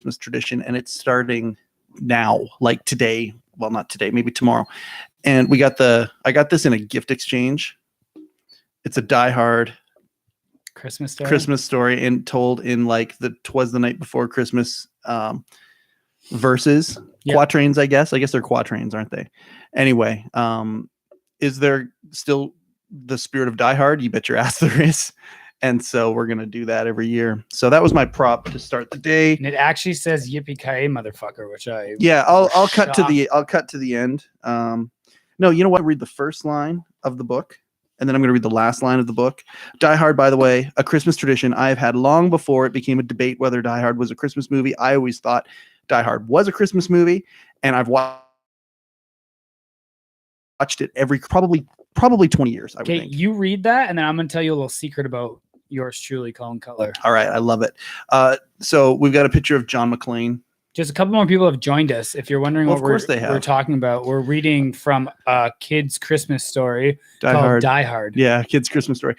Christmas tradition, and it's starting now, like today. Well, not today, maybe tomorrow. And I got this in a gift exchange. It's a Die Hard Christmas story and told in like the 'Twas the Night Before Christmas verses, quatrains, I guess they're quatrains, aren't they? Anyway, is there still the spirit of Die Hard? You bet your ass there is. And so we're going to do that every year. So that was my prop to start the day. And it actually says yippee-ki-yay, motherfucker, which I'll cut to the end. No, you know what? I'll read the first line of the book, and then I'm going to read the last line of the book. Die Hard, by the way, a Christmas tradition I've had long before it became a debate whether Die Hard was a Christmas movie. I always thought Die Hard was a Christmas movie, and I've watched it every probably 20 years. I would think. You read that, and then I'm going to tell you a little secret about yours truly, Colin Cutler. All right, I love it. So we've got a picture of John McClane. Just a couple more people have joined us. If you're wondering what we're talking about, we're reading from a kid's Christmas story called Die Hard. Yeah, kid's Christmas story.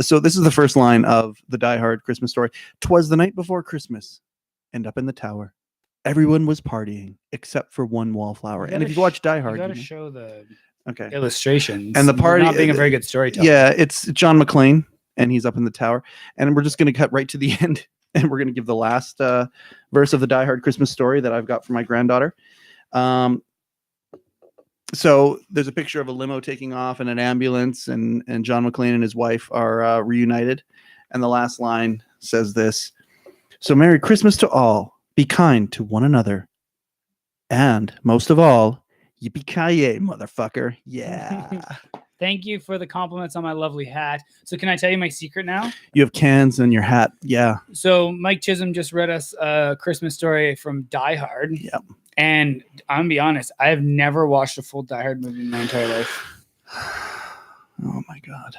So this is the first line of the Die Hard Christmas story. 'Twas the night before Christmas, and up in the tower, everyone was partying except for one wallflower. And if you watch Die Hard, you got to show the okay illustrations. And the party not being a very good storyteller. Yeah, it's John McClane, and he's up in the tower. And we're just going to cut right to the end, and we're going to give the last verse of the Die Hard Christmas story that I've got for my granddaughter. So there's a picture of a limo taking off and an ambulance, and John McClane and his wife are reunited. And the last line says this: "So Merry Christmas to all. Be kind to one another. And most of all, yippee-ki-yay, motherfucker." Yeah. Thank you for the compliments on my lovely hat. So can I tell you my secret now? You have cans in your hat. Yeah. So Mike Chisholm just read us a Christmas story from Die Hard. Yep. And I'm going to be honest, I have never watched a full Die Hard movie in my entire life. Oh, my God.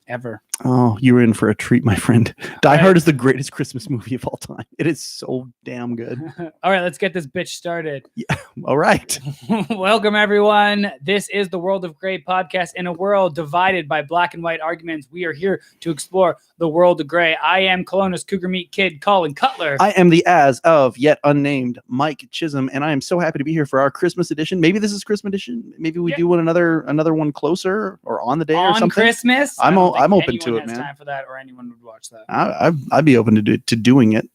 Ever. Oh, you were in for a treat, my friend. Die Hard is the greatest Christmas movie of all time. It is so damn good. All right, let's get this bitch started. Yeah. All right. Welcome, everyone. This is the World of Gray podcast. In a world divided by black and white arguments, we are here to explore the world of gray. I am Kelowna's Cougar Meat Kid, Colin Cutler. I am the as of yet unnamed Mike Chisholm, and I am so happy to be here for our Christmas edition. Maybe this is Christmas edition. Maybe we do another one closer or on the day or something. On Christmas? I'm open to it, man. Time for that, or anyone would watch that. I'd be open to doing it.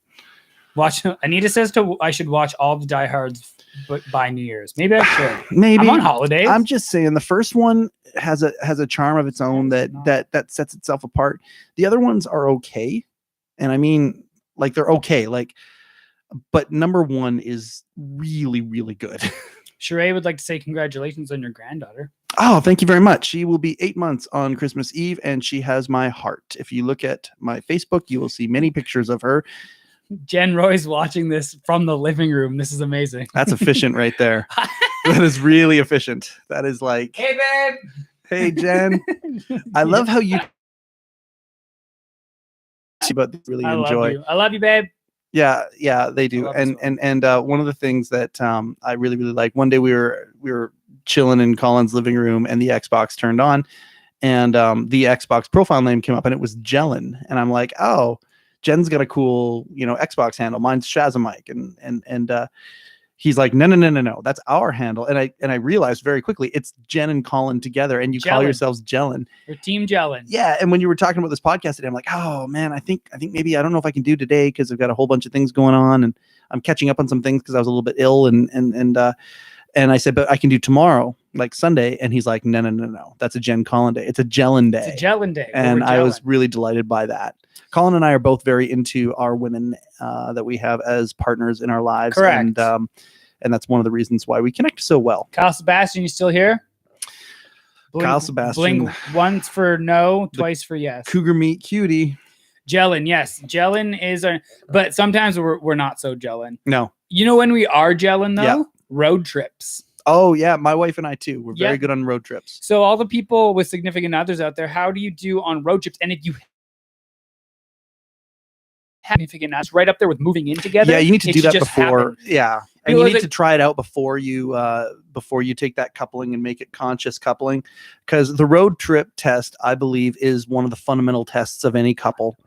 Watch. Anita says I should watch all the Die Hards, but by New Year's. Maybe I should. Maybe I'm on holidays. I'm just saying the first one has a charm of its own that sets itself apart. The other ones are okay, and I mean, like, they're okay, like, but number one is really, really good. Sheree would like to say congratulations on your granddaughter. Oh, thank you very much. She will be 8 months on Christmas Eve, and she has my heart. If you look at my Facebook, you will see many pictures of her. Jen Roy's watching this from the living room. This is amazing. That's efficient right there. That is really efficient. That is like, hey, babe. Hey, Jen. I love how you but really enjoy. I love you, babe. Yeah, they do. And one of the things that I really, really like, one day we were chilling in Colin's living room, and the Xbox turned on, and the Xbox profile name came up, and it was Jellin. And I'm like, oh, Jen's got a cool, Xbox handle. Mine's Shazamike. And he's like, no, that's our handle. And I realized very quickly it's Jen and Colin together, and you call yourselves Jellin. You're Team Jellin. Yeah. And when you were talking about this podcast today, I'm like, oh man, I think maybe, I don't know if I can do today because I've got a whole bunch of things going on, and I'm catching up on some things because I was a little bit ill, and I said, but I can do tomorrow, like Sunday. And he's like, no, that's a Jen Colin day. It's a Jellin day. It's a Jellin day. And I was really delighted by that. Colin and I are both very into our women that we have as partners in our lives. Correct. And that's one of the reasons why we connect so well. Kyle Sebastian, you still here? Kyle Sebastian. Blink once for no, twice for yes. Cougar Meat Cutie. Jellin, yes. Jellin is but sometimes we're not so Jellin. No. You know when we are Jellin though? Yeah. Road trips. Oh yeah, my wife and I too. We're very good on road trips. So all the people with significant others out there, how do you do on road trips? And if you have significant others, right up there with moving in together. Yeah, you need to do that before. Happen. Yeah. And you need to try it out before you take that coupling and make it conscious coupling, because the road trip test, I believe, is one of the fundamental tests of any couple.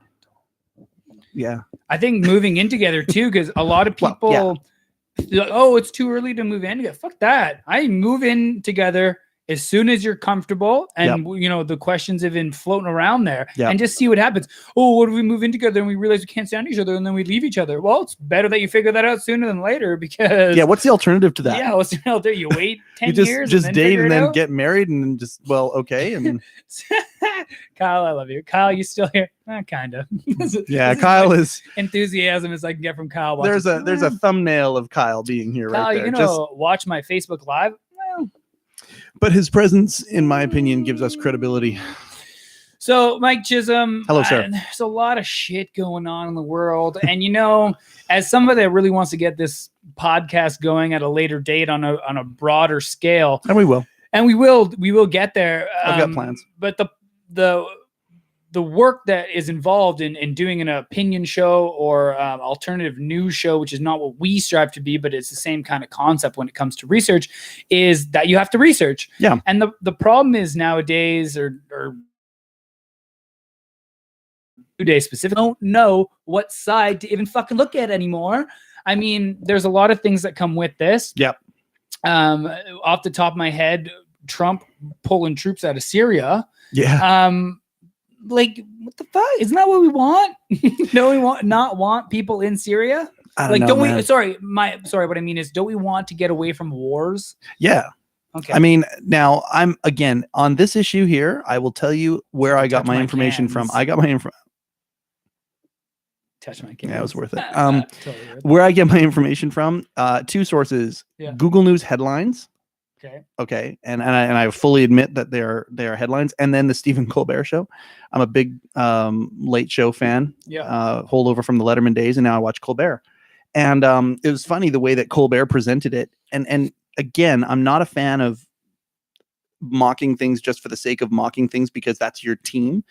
Yeah. I think moving in together too, because a lot of Well, people, yeah. feel like, oh, it's too early to move in together. Fuck that. I move in together as soon as you're comfortable, and you know the questions have been floating around there, and just see what happens. Oh, what if we move in together and we realize we can't stand each other, and then we leave each other? Well, it's better that you figure that out sooner than later, because What's the alternative to that? yeah, what's the alternative? You wait 10 you years, just and date figure and it then out? get married and then just okay and Kyle, I love you. Kyle, you still here? Kind of. Kyle is enthusiasm as I can get from Kyle. there's a thumbnail of Kyle being here Kyle, right there. you gonna watch my Facebook Live? Well, but his presence, in my opinion, gives us credibility. so Mike Chisholm, Hello, sir. There's a lot of shit going on in the world, and you know, as somebody that really wants to get this podcast going at a later date on a broader scale, And we will. and we will get there. I've got plans. But the work that is involved in doing an opinion show or alternative news show, which is not what we strive to be, but it's the same kind of concept when it comes to research, is that you have to research. Yeah. And the problem is nowadays, or today specifically, don't know what side to even fucking look at anymore. I mean, there's a lot of things that come with this. Yep. Off the top of my head, Trump pulling troops out of Syria. Yeah. Like, what the fuck? Isn't that what we want? No, we not want people in Syria. I don't know, don't man. we? Sorry, what I mean is, don't we want to get away from wars? Yeah. Okay. I mean, now I'm again on this issue here. I will tell you where I got Touch my my information from. cans. I got my info. Touch my Yeah, it was worth it. Totally worth it. Where I get my information from, two sources: Yeah. Google News headlines. Okay. Okay, and I fully admit that they are headlines, and then the Stephen Colbert Show. I'm a big late show fan. Yeah. Holdover from the Letterman days, and now I watch Colbert. And it was funny the way that Colbert presented it. And again, I'm not a fan of mocking things just for the sake of mocking things because that's your team.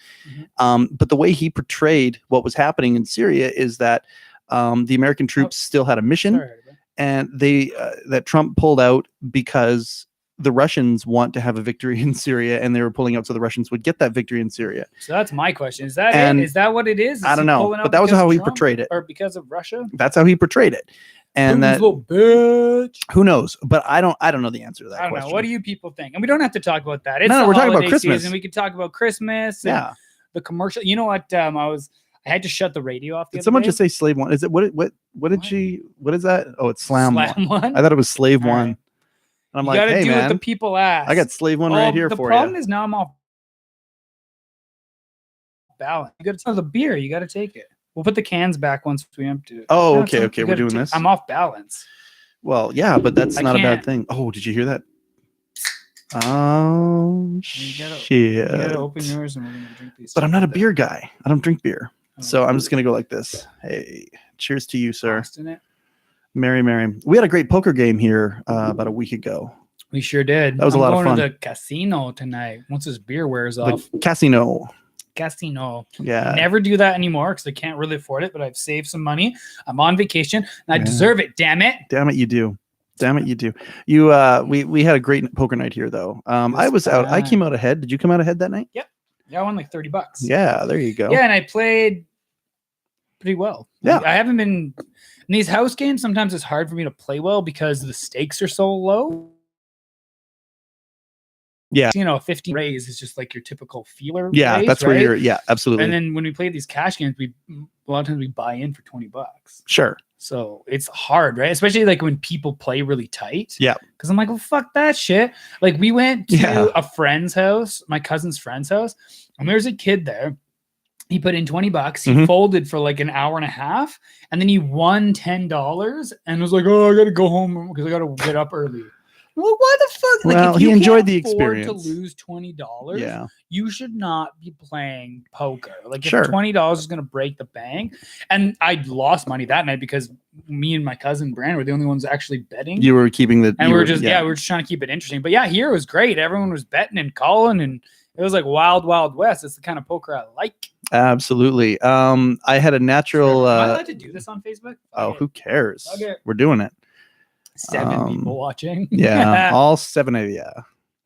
Mhm. But the way he portrayed what was happening in Syria is that the American troops still had a mission. Sorry, bro. And they that Trump pulled out because the Russians want to have a victory in Syria, and they were pulling out so the Russians would get that victory in Syria. So that's my question. Is that And it? Is that what it is? I Is don't he know, pulling out but that was because how of he Trump portrayed it. or because of Russia? That's how he portrayed it, and Putin's that little bitch. who knows? But I don't know the answer to that I don't question. know. What do you people think? And we don't have to talk about that. It's No, the we're talking about holiday Christmas. season. We could talk about Christmas. And Yeah. the commercial. You know what? I had to shut the radio off. Did someone just say slave one? Is it what did What? she? What is that? Oh, it's slam one. one. I thought it was slave All one. right. And I'm You like, gotta hey do what man, the people ask. I got slave one right here the for problem you. is now I'm off balance. You got to the beer. You got to take it. We'll put the cans back once we empty it. Oh, No, okay, you okay, we're gotta doing take- this? I'm off balance. Well, yeah, but that's I not a bad can't. thing. Oh, did you hear that? Oh You gotta shit! open yours and we're gonna drink these. But I'm not a together. beer guy. I don't drink beer. Oh. So I'm just gonna go like this. Hey, cheers to you, sir. Lost in it. Mary, Mary. We had a great poker game here about a week ago. We sure did. That was a lot of going to fun. the casino tonight once this beer wears The off. casino. Casino. Yeah. Never do that anymore because I can't really afford it, but I've saved some money. I'm on vacation and I Yeah. deserve it. Damn it. Damn it, you do. Damn it, you do. You we had a great poker night here though. I was out. I fun. came out ahead. Did you come out ahead that night? Yeah, I won like $30. Yeah, there you go. Yeah, and I played pretty well. Yeah. I haven't been in these house games. Sometimes it's hard for me to play well because the stakes are so low. Yeah. You know, a 15 raise is just like your typical feeler. Yeah, raise, that's where right? you're. Yeah, absolutely. And then when we play these cash games, a lot of times we buy in for $20. Sure. So it's hard, right? Especially like when people play really tight. Yeah. Because I'm like, well, fuck that shit. Like we went to Yeah. a friend's house, my cousin's friend's house, and there's a kid there. He put in $20. He Mhm. folded for like an hour and a half, and then he won $10 and was like, "Oh, I gotta go home because I gotta get up early." Well, why the fuck? Like, Well, if he you enjoyed can't the afford experience. to lose $20. Yeah. You should not be playing poker. Like Sure. if $20 is going to break the bank, and I lost money that night because me and my cousin Brand were the only ones actually betting. You were keeping the. and you we were were- just we were just trying to keep it interesting. But yeah, here it was great. Everyone was betting and calling, and it was like wild, wild west. It's the kind of poker I like. Absolutely. I had a natural. Am I allowed to do this on Facebook? Oh, Okay. who cares? Okay. We're doing it. 7 people watching. Yeah, all 7 of you.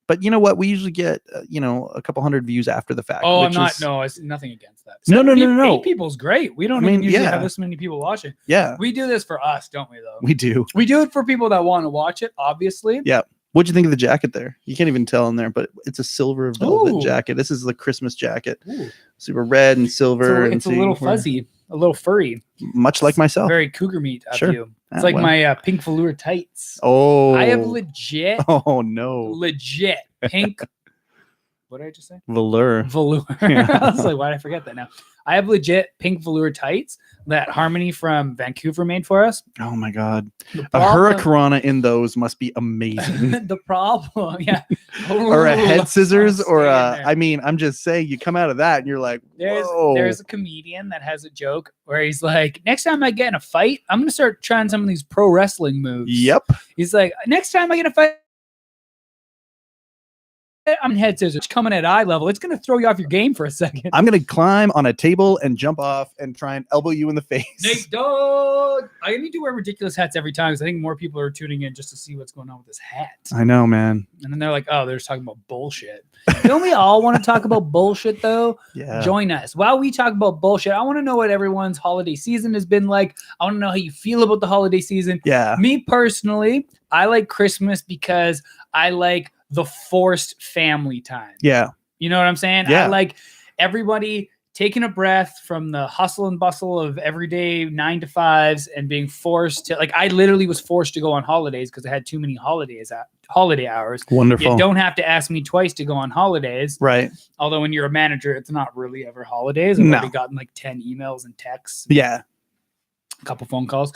But you know what? We usually get a couple hundred views after the fact. Oh, it's nothing against that. No. 8 people's great. We don't even usually have this many people watching. Yeah. We do this for us, don't we, though? We do. We do it for people that want to watch it, obviously. Yeah. What'd you think of the jacket there? You can't even tell in there, but it's a silver velvet jacket. This is the Christmas jacket. Ooh. Super red and silver. It's a little fuzzy, a little furry. Much like myself. Very cougar meat of you. It's like my pink velour tights. Oh. I have legit. Oh, no. Legit pink. What did I just say? Velour. Yeah. I was like, why did I forget that now? I have legit pink velour tights that Harmony from Vancouver made for us. Oh my God. A Hurricanrana in those must be amazing. The problem, yeah. Or a head scissors I'm just saying you come out of that and you're like, whoa. There's a comedian that has a joke where he's like, next time I get in a fight, I'm going to start trying some of these pro wrestling moves. Yep. He's like, next time I get in a fight, I'm head scissors coming at eye level. It's going to throw you off your game for a second. I'm going to climb on a table and jump off and try and elbow you in the face. Nate Dogg. I need to wear ridiculous hats every time because I think more people are tuning in just to see what's going on with this hat. I know, man. And then they're like, oh, they're just talking about bullshit. Don't we all want to talk about bullshit, though? Yeah. Join us. While we talk about bullshit, I want to know what everyone's holiday season has been like. I want to know how you feel about the holiday season. Yeah. Me personally, I like Christmas because I like the forced family time. Yeah. You know what I'm saying? Yeah. I like everybody taking a breath from the hustle and bustle of everyday 9 to 5s and being forced to, like, I literally was forced to go on holidays because I had too many holiday hours. Wonderful. You don't have to ask me twice to go on holidays. Right. Although when you're a manager, it's not really ever holidays. I've already gotten like 10 emails and texts. Yeah. A couple phone calls.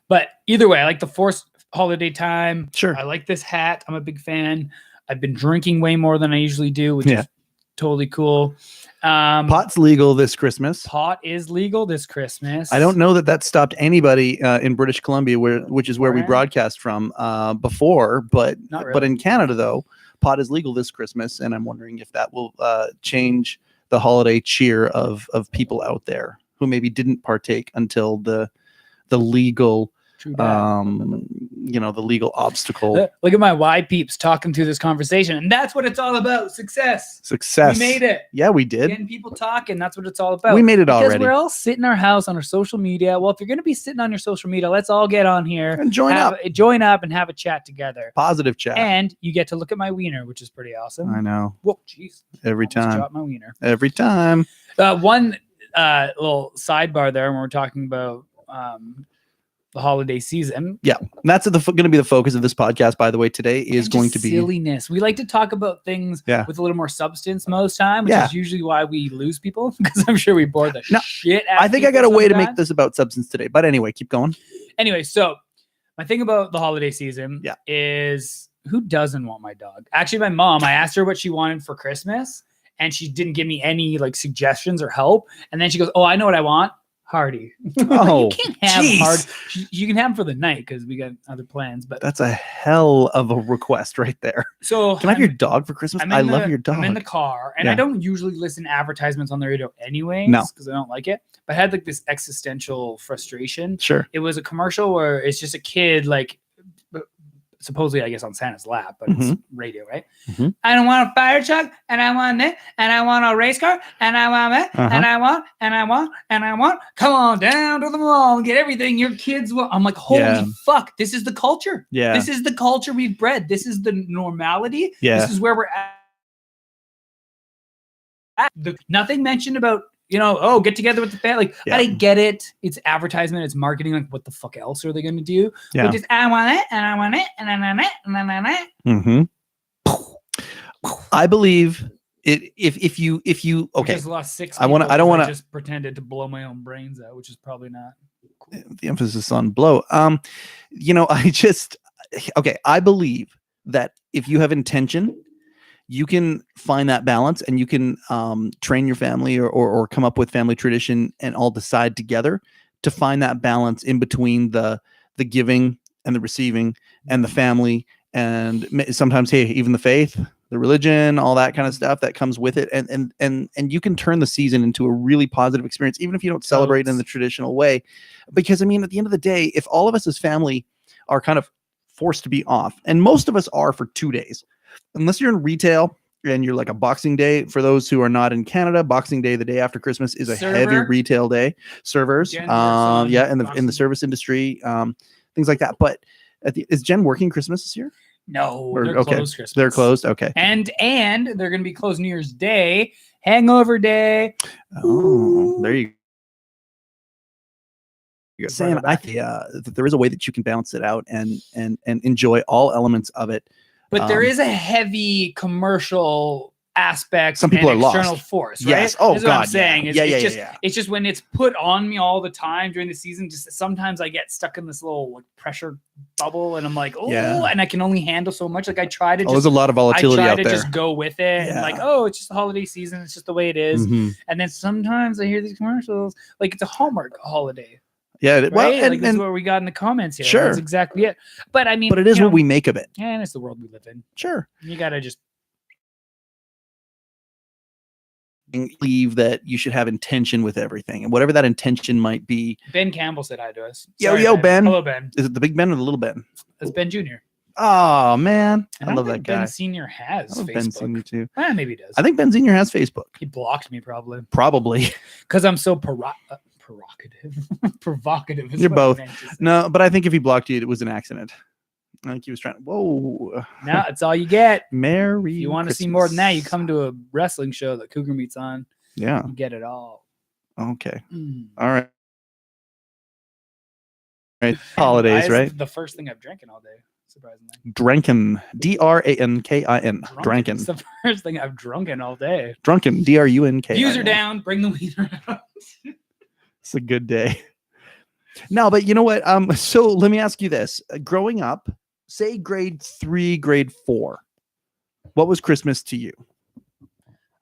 But either way, I like the forced holiday time. Sure. I like this hat. I'm a big fan. I've been drinking way more than I usually do, which is totally cool. Pot's legal this Christmas. Pot is legal this Christmas. I don't know that stopped anybody in British Columbia, which is where we broadcast from before, but but in Canada though, pot is legal this Christmas, and I'm wondering if that will change the holiday cheer of people out there who maybe didn't partake until the legal. The legal obstacle. Look at my Y peeps talking through this conversation, and that's what it's all about. Success. We made it. Yeah, we did. Getting people talking. That's what it's all about. We made it already. Because we're all sitting in our house on our social media. Well, if you're going to be sitting on your social media, let's all get on here and join up and have a chat together. Positive chat. And you get to look at my wiener, which is pretty awesome. I know. Whoa, jeez. Every time. Drop my wiener. Every time. One little sidebar there when we're talking about the holiday season. Yeah, that's going to be the focus of this podcast, by the way. Today is going to be silliness. We like to talk about things with a little more substance most time, which is usually why we lose people, because I'm sure we bore the shit out of I think I got a way to make this about substance today, but anyway, keep going. Anyway, so my thing about the holiday season is, who doesn't want my dog? Actually, my mom, I asked her what she wanted for Christmas, and she didn't give me any like suggestions or help. And then she goes, oh, I know what I want. Hardy. Oh, you can't have Hardy. You can have him for the night because we got other plans. But that's a hell of a request right there. So can I have your dog for Christmas? I love your dog. I'm in the car, and I don't usually listen to advertisements on the radio anyways, because I don't like it. But I had like this existential frustration. Sure. It was a commercial where it's just a kid like, supposedly, I guess, on Santa's lap, but it's radio, right? Mm-hmm. I don't want a fire truck, and I want it, and I want a race car, and I want it, and I want, and I want, and I want. Come on down to the mall and get everything your kids want. I'm like, holy fuck, this is the culture. Yeah. This is the culture we've bred. This is the normality. Yeah. This is where we're at. Nothing mentioned about, get together with the family. Like, I get it. It's advertisement. It's marketing. Like, what the fuck else are they going to do? Yeah. But just, I want it, and I want it, and I want it, and I want it. Mm-hmm. I believe it. If you, okay. I just lost 6 I don't want to just pretended to blow my own brains out, which is probably not cool. The emphasis on blow. I believe that if you have intention, you can find that balance, and you can train your family or come up with family tradition and all decide together to find that balance in between the giving and the receiving and the family, and sometimes, hey, even the faith, the religion, all that kind of stuff that comes with it. And you can turn the season into a really positive experience, even if you don't celebrate in the traditional way. Because I mean, at the end of the day, if all of us as family are kind of forced to be off, and most of us are for 2 days, unless you're in retail and you're like a Boxing Day, for those who are not in Canada, Boxing Day, the day after Christmas, is a heavy retail day. Servers, in the service industry, things like that. But is Jen working Christmas this year? No, they're closed Christmas. They're closed. Okay. And they're going to be closed New Year's Day, Hangover Day. Oh, there you go. Saying I think that there is a way that you can balance it out and enjoy all elements of it. But there is a heavy commercial aspect. Some people and are external lost. force, right? Yes. Oh, That's God. What I'm saying. It's just when it's put on me all the time during the season, just sometimes I get stuck in this little like pressure bubble and I'm like, oh, and I can only handle so much. Like I try to there's a lot of volatility out there. I try to just go with it and like, oh, it's just the holiday season. It's just the way it is. Mm-hmm. And then sometimes I hear these commercials, like it's a Hallmark holiday. Yeah, right? well, and this is what we got in the comments here. Sure, that's exactly it. But I mean, but it is what we make of it. Yeah, and it's the world we live in. Sure, you gotta just believe that you should have intention with everything, and whatever that intention might be. Ben Campbell said hi to us. Yo, Ben. Hello, Ben. Is it the big Ben or the little Ben? It's Ben Jr. Oh man, I love that guy. Ben Senior has Facebook. Ben Senior too. Maybe he does. I think Ben Senior has Facebook. He blocked me probably. Probably because I'm so provocative. Provocative. You're both. No, but I think if he blocked you, it was an accident. I think he was trying to. Whoa. No, it's all you get. Merry. If you want to see more than that, you come to a wrestling show that Cougar Meat's on. Yeah. You get it all. Okay. All right. Right. Holidays, right? The first thing I've drinking all day. Surprisingly. Drankin. DRANKIN. Drankin. It's the first thing I've drunken all day. Drunken. DRUNK. Views are down. Bring the weed around. It's a good day. No, but you know what? So let me ask you this. Growing up, say grade 3, grade 4, what was Christmas to you?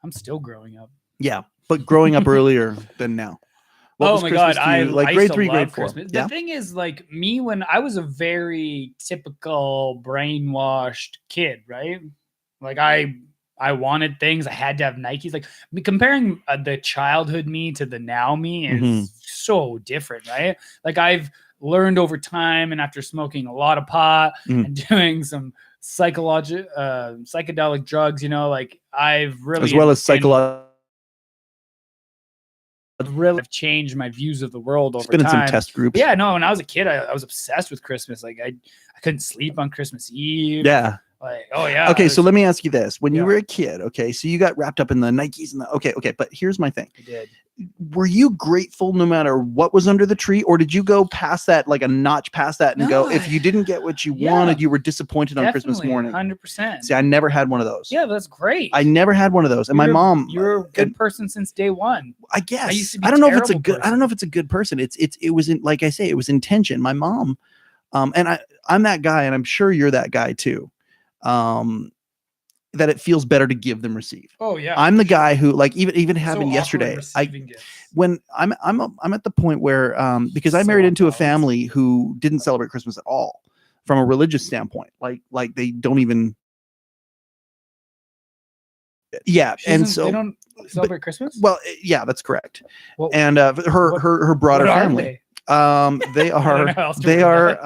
I'm still growing up. Yeah, but growing up earlier than now. Oh my God. I like grade 3, grade 4. Christmas. The thing is, like me, when I was a very typical brainwashed kid, right? Like I wanted things. I had to have Nikes. Like comparing the childhood me to the now me is so different, right? Like I've learned over time, and after smoking a lot of pot and doing some psychedelic drugs, like I've really, as well as psychological. Really changed my views of the world over time. Been in some time. Test groups. Yeah, no. When I was a kid, I was obsessed with Christmas. Like I couldn't sleep on Christmas Eve. Yeah. Like, oh yeah. Okay, so let me ask you this: when you were a kid, okay, so you got wrapped up in the Nikes and the okay, but here's my thing. I did. Were you grateful no matter what was under the tree, or did you go past that, like a notch past that, and go, if you didn't get what you wanted, you were disappointed on Christmas morning? 100%. See, I never had one of those. Yeah, that's great. I never had one of those, and my mom. You're a good person since day one. I guess. I don't know if it's a good. I don't know if it's a good person. It was like I say, it was intention. My mom, and I'm that guy, and I'm sure you're that guy too. That it feels better to give than receive. Oh yeah. I'm the guy who like even happened yesterday. When I'm at the point where because I married into a family who didn't celebrate Christmas at all from a religious standpoint. Like they don't even. Yeah, and so they don't celebrate Christmas. Well, yeah, that's correct. And her broader family. They are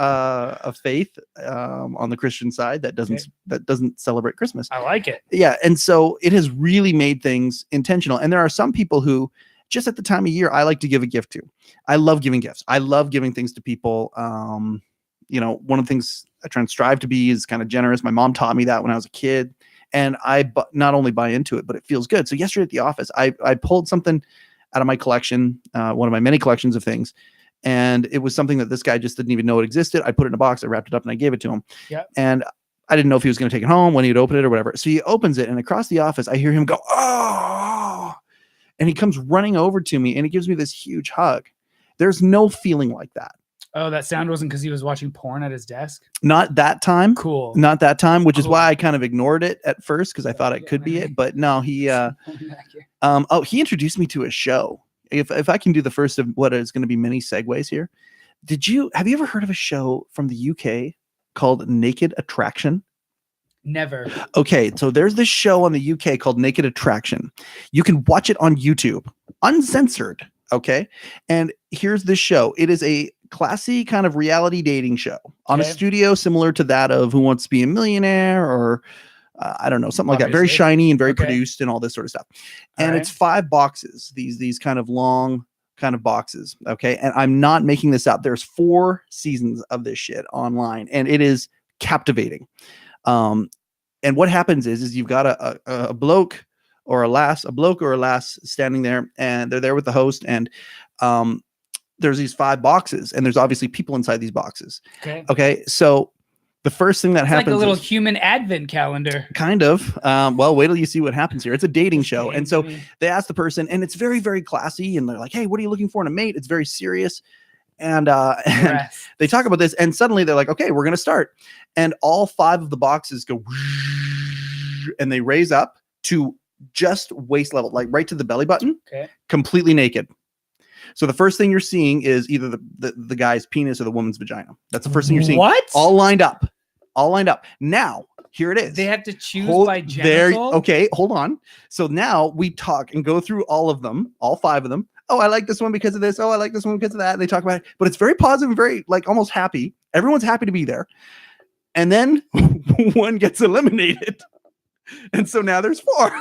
a faith on the Christian side that doesn't celebrate Christmas. I like it. Yeah, and so it has really made things intentional. And there are some people who just at the time of year I like to give a gift to. I love giving gifts. I love giving things to people. One of the things I try and strive to be is kind of generous. My mom taught me that when I was a kid, and I not only buy into it, but it feels good. So yesterday at the office, I pulled something out of my collection, one of my many collections of things. And it was something that this guy just didn't even know it existed. I put it in a box, I wrapped it up, and I gave it to him. Yeah. And I didn't know if he was going to take it home, when he'd open it or whatever. So he opens it, and across the office, I hear him go, "Oh!" And he comes running over to me, and he gives me this huge hug. There's no feeling like that. Oh, that sound wasn't because he was watching porn at his desk? Not that time. Cool. Not that time, which is why I kind of ignored it at first, because I thought it could be it. But no, he he introduced me to a show. If I can do the first of what is going to be many segues here. Have you ever heard of a show from the UK called Naked Attraction? Never. Okay, so there's this show on the UK called Naked Attraction. You can watch it on YouTube, uncensored, okay? And here's this show. It is a classy kind of reality dating show on a studio similar to that of Who Wants to Be a Millionaire or I don't know, something like that, very Obviously. shiny and very Okay. produced and all this sort of stuff. And Alright. it's 5 boxes, these kind of long kind of boxes. Okay. And I'm not making this up. There's 4 seasons of this shit online, and it is captivating. And what happens is you've got a bloke or a lass standing there, and they're there with the host, and there's these 5 boxes, and there's obviously people inside these boxes. Okay. Okay. So the first thing that It's happens like a little is human advent calendar. kind of, well, wait till you see what happens here. It's a dating show. And so Dating. they ask the person, and it's very, very classy. And they're like, hey, what are you looking for in a mate? It's very serious. And Yes. they talk about this, and suddenly they're like, okay, we're going to start. And all 5 of the boxes go, and they raise up to just waist level, like right to the belly button, Okay. completely naked. So the first thing you're seeing is either the guy's penis or the woman's vagina. That's the first thing you're seeing. What? All lined up. Now, here it is. They have to choose by there. genital? Okay, hold on. So now we talk and go through all of them, all 5 of them. Oh, I like this one because of this. Oh, I like this one because of that. And they talk about it, but it's very positive and very like almost happy. Everyone's happy to be there. And then one gets eliminated. And so now there's 4.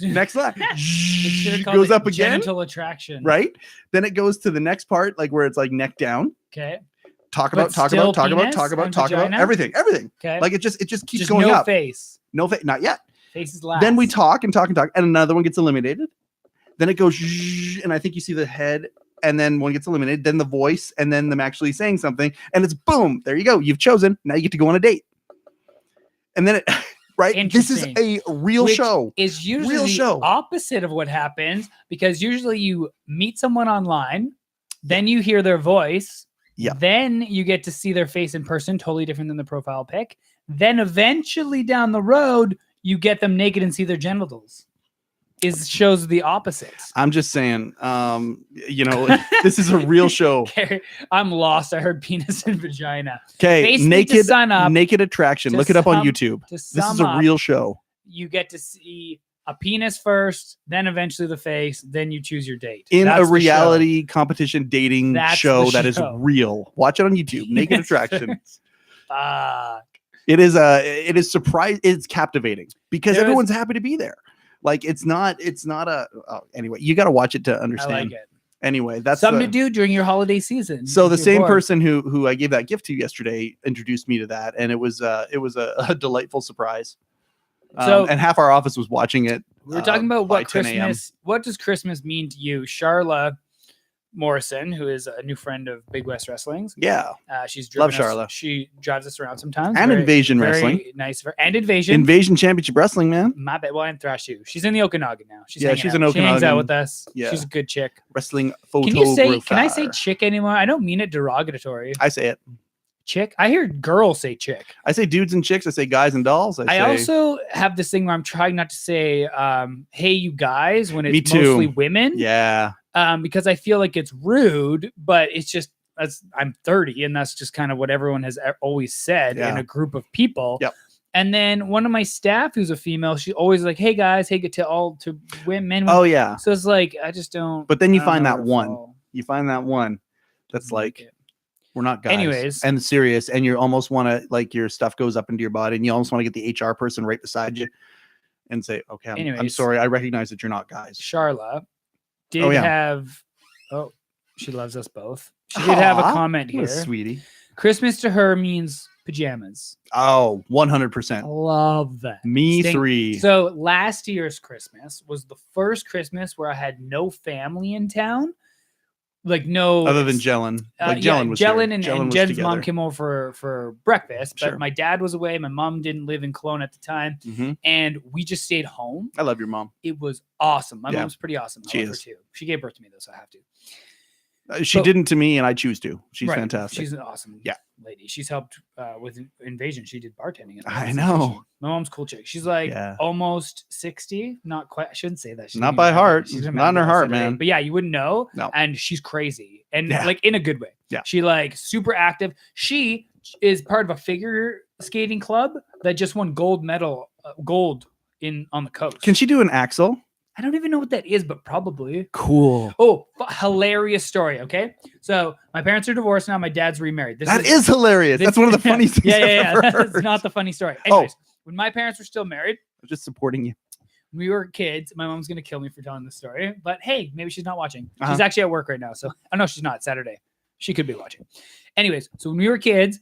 Next lap They should have called goes it up again, Genital attraction. right? Then it goes to the next part, like where it's like neck down. Okay. Talk But about still talk penis about and vagina? everything. Okay. Like it just keeps Just going no up. face. No face, not yet. Face is last. Then we talk, and another one gets eliminated. Then it goes, and I think you see the head, and then one gets eliminated. Then the voice, and then them actually saying something, and it's boom. There you go. You've chosen. Now you get to go on a date. And then it, right? This is Interesting. a real Which show. is usually Real the show. opposite of what happens, because usually you meet someone online, then you hear their voice, Yeah. then you get to see their face in person, totally different than the profile pic. Then eventually down the road, you get them naked and see their genitals. Shows the opposite. I'm just saying, this is a real show. Okay, I'm lost. I heard penis and vagina. Okay, Basically, to sum up- naked attraction. to Look it up on sum- YouTube. To This sum is a up, real show. you get to see a penis first, then eventually the face, then you choose your date. In That's a the reality competition dating That's show the that is show. real. Watch it on YouTube. show. Naked attraction. Fuck. It is surprise. It's captivating because There was- everyone's happy to be there. Like it's not anyway, you got to watch it to I understand. like it. Anyway, that's Something to do during your holiday season. So if the you're same bored. person who I gave that gift to yesterday introduced me to that, and it was a delightful surprise. And half our office was watching it. We were talking about by what 10 a.m. Christmas. What does Christmas mean to you, Charla Morrison, who is a new friend of Big West Wrestling's? Yeah, She's Love driven us- Charla. She drives us around sometimes. and Very- Invasion very Wrestling, nice of her. And Invasion. Invasion Championship Wrestling, man. My bad. Well, and Thrash too. She's in the Okanagan now. She's Yeah, hanging she's out. in She hangs out Okanagan. with us. Yeah. She's a good chick. Wrestling photo. Can you say? Can I say chick anymore? I don't mean it derogatory. I say it. Chick. I hear girls say chick. I say dudes and chicks. I say guys and dolls. I say, also have this thing where I'm trying not to say "Hey, you guys" when Me it's too. mostly women. yeah. Because I feel like it's rude, but it's just I'm 30, and that's just kind of what everyone has always said in Yeah. a group of people. Yep. And then one of my staff, who's a female, she's always like, "Hey guys, hey," to women. Oh yeah. So it's like I just don't. But then you I don't find know that where to one. fall. You find that one that's like it. we're not guys. Anyways. And serious, and you almost want to like your stuff goes up into your body, and you almost want to get the HR person right beside you and say, "Okay, I'm Anyways. sorry. I recognize that you're not guys." Charla did Oh, yeah. have. Oh, she loves us both. She did have a Aw, comment what here. a sweetie. Christmas to her means pajamas. Oh, 100%. Love that. Me Stink. 3. So last year's Christmas was the first Christmas where I had no family in town. Like no Other than Jellin. Like Jellin was here. Jellin and Jellin was Jen's mom together. came over for breakfast, but Sure. my dad was away. My mom didn't live in Cologne at the time, Mhm. and we just stayed home. I love your mom. It was awesome. My Yeah. mom's pretty awesome. I She love her is. too. She gave birth to me though, so I have to. She But- didn't to me, and I choose to. She's Right. fantastic. She's an awesome Yeah. lady. She's helped with Invasion. She did bartending. I know. My mom's a cool chick. She's like Yeah. almost 60. Not quite. I shouldn't say that. She's Not gonna by be mad at me. heart. She's gonna Not in mad her at me heart, if I said her man. age. But yeah, you wouldn't know. No. And she's crazy. And Yeah. like in a good way. Yeah. She like super active. She is part of a figure skating club that just won gold on the coast. Can she do an axle? I don't even know what that is, but probably. Cool. Oh, hilarious story. Okay. So my parents are divorced now. My dad's remarried. That is hilarious. That's one of the funniest things Yeah, I've yeah, ever yeah. heard. That's not the funny story. Oh. Anyways, when my parents were still married, I'm just supporting you. when we were kids, my mom's gonna kill me for telling this story, but hey, maybe she's not watching. She's actually at work right now, so no, she's not. Saturday, she could be watching. Anyways, so when we were kids,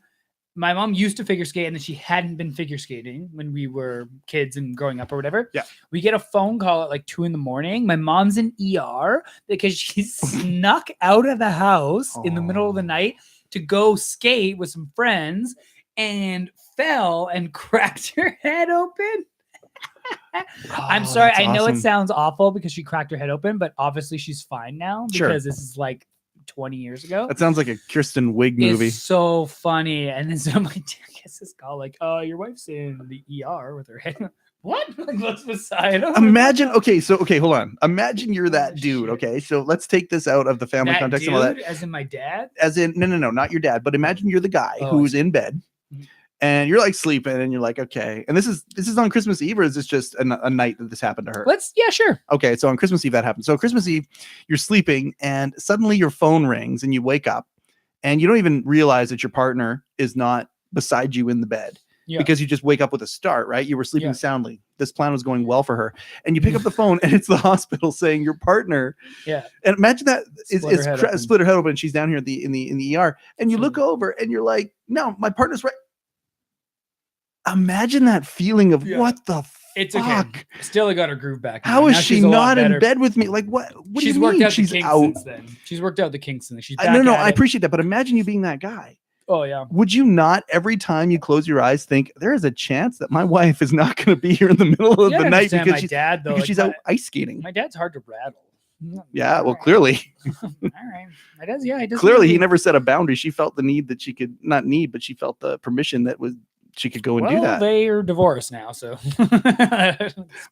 my mom used to figure skate, and then she hadn't been figure skating when we were kids and growing up or whatever. Yeah. We get a phone call at like 2 a.m. My mom's in ER because she snuck out of the house in the middle of the night to go skate with some friends and fell and cracked her head open. I'm sorry. I know it sounds awful because she cracked her head open, but obviously she's fine now because this is like 20 years ago. That sounds like a Kirsten Wiig movie. It's so funny. And then so my dad gets this call like, your wife's in the ER with her head. What? Like, what's beside him? Imagine, hold on. Imagine you're that dude, okay? So let's take this out of the family context dude, and all that. As in my dad? As in, no, not your dad, but imagine you're the guy who's in bed and you're like sleeping and you're like, okay. And this is on Christmas Eve, or is this just a night that this happened to her? Yeah, sure. Okay, so on Christmas Eve that happened. So Christmas Eve, you're sleeping and suddenly your phone rings and you wake up and you don't even realize that your partner is not beside you in the bed. Yeah. Because you just wake up with a start, right? You were sleeping soundly. This plan was going well for her. And you pick up the phone and it's the hospital saying your partner. Yeah. And imagine that split her head open and she's down here in the ER. And you look over and you're like, no, my partner's right. Imagine that feeling of what the it's fuck? Okay. Still got her groove back. How is she not in bed with me? Like what? What she's do you worked mean? out She's the kinks out. Since then. She's worked out the kinks and she's back. No, I appreciate that, but imagine you being that guy. Oh yeah. Would you not every time you close your eyes think there is a chance that my wife is not going to be here in the middle of the night because she's out ice skating? My dad's hard to rattle. Yeah, well, clearly. All right. My dad's he does. Clearly, he never set a boundary. She felt the need that she could but she felt the permission that she could go and do that. They are divorced now, so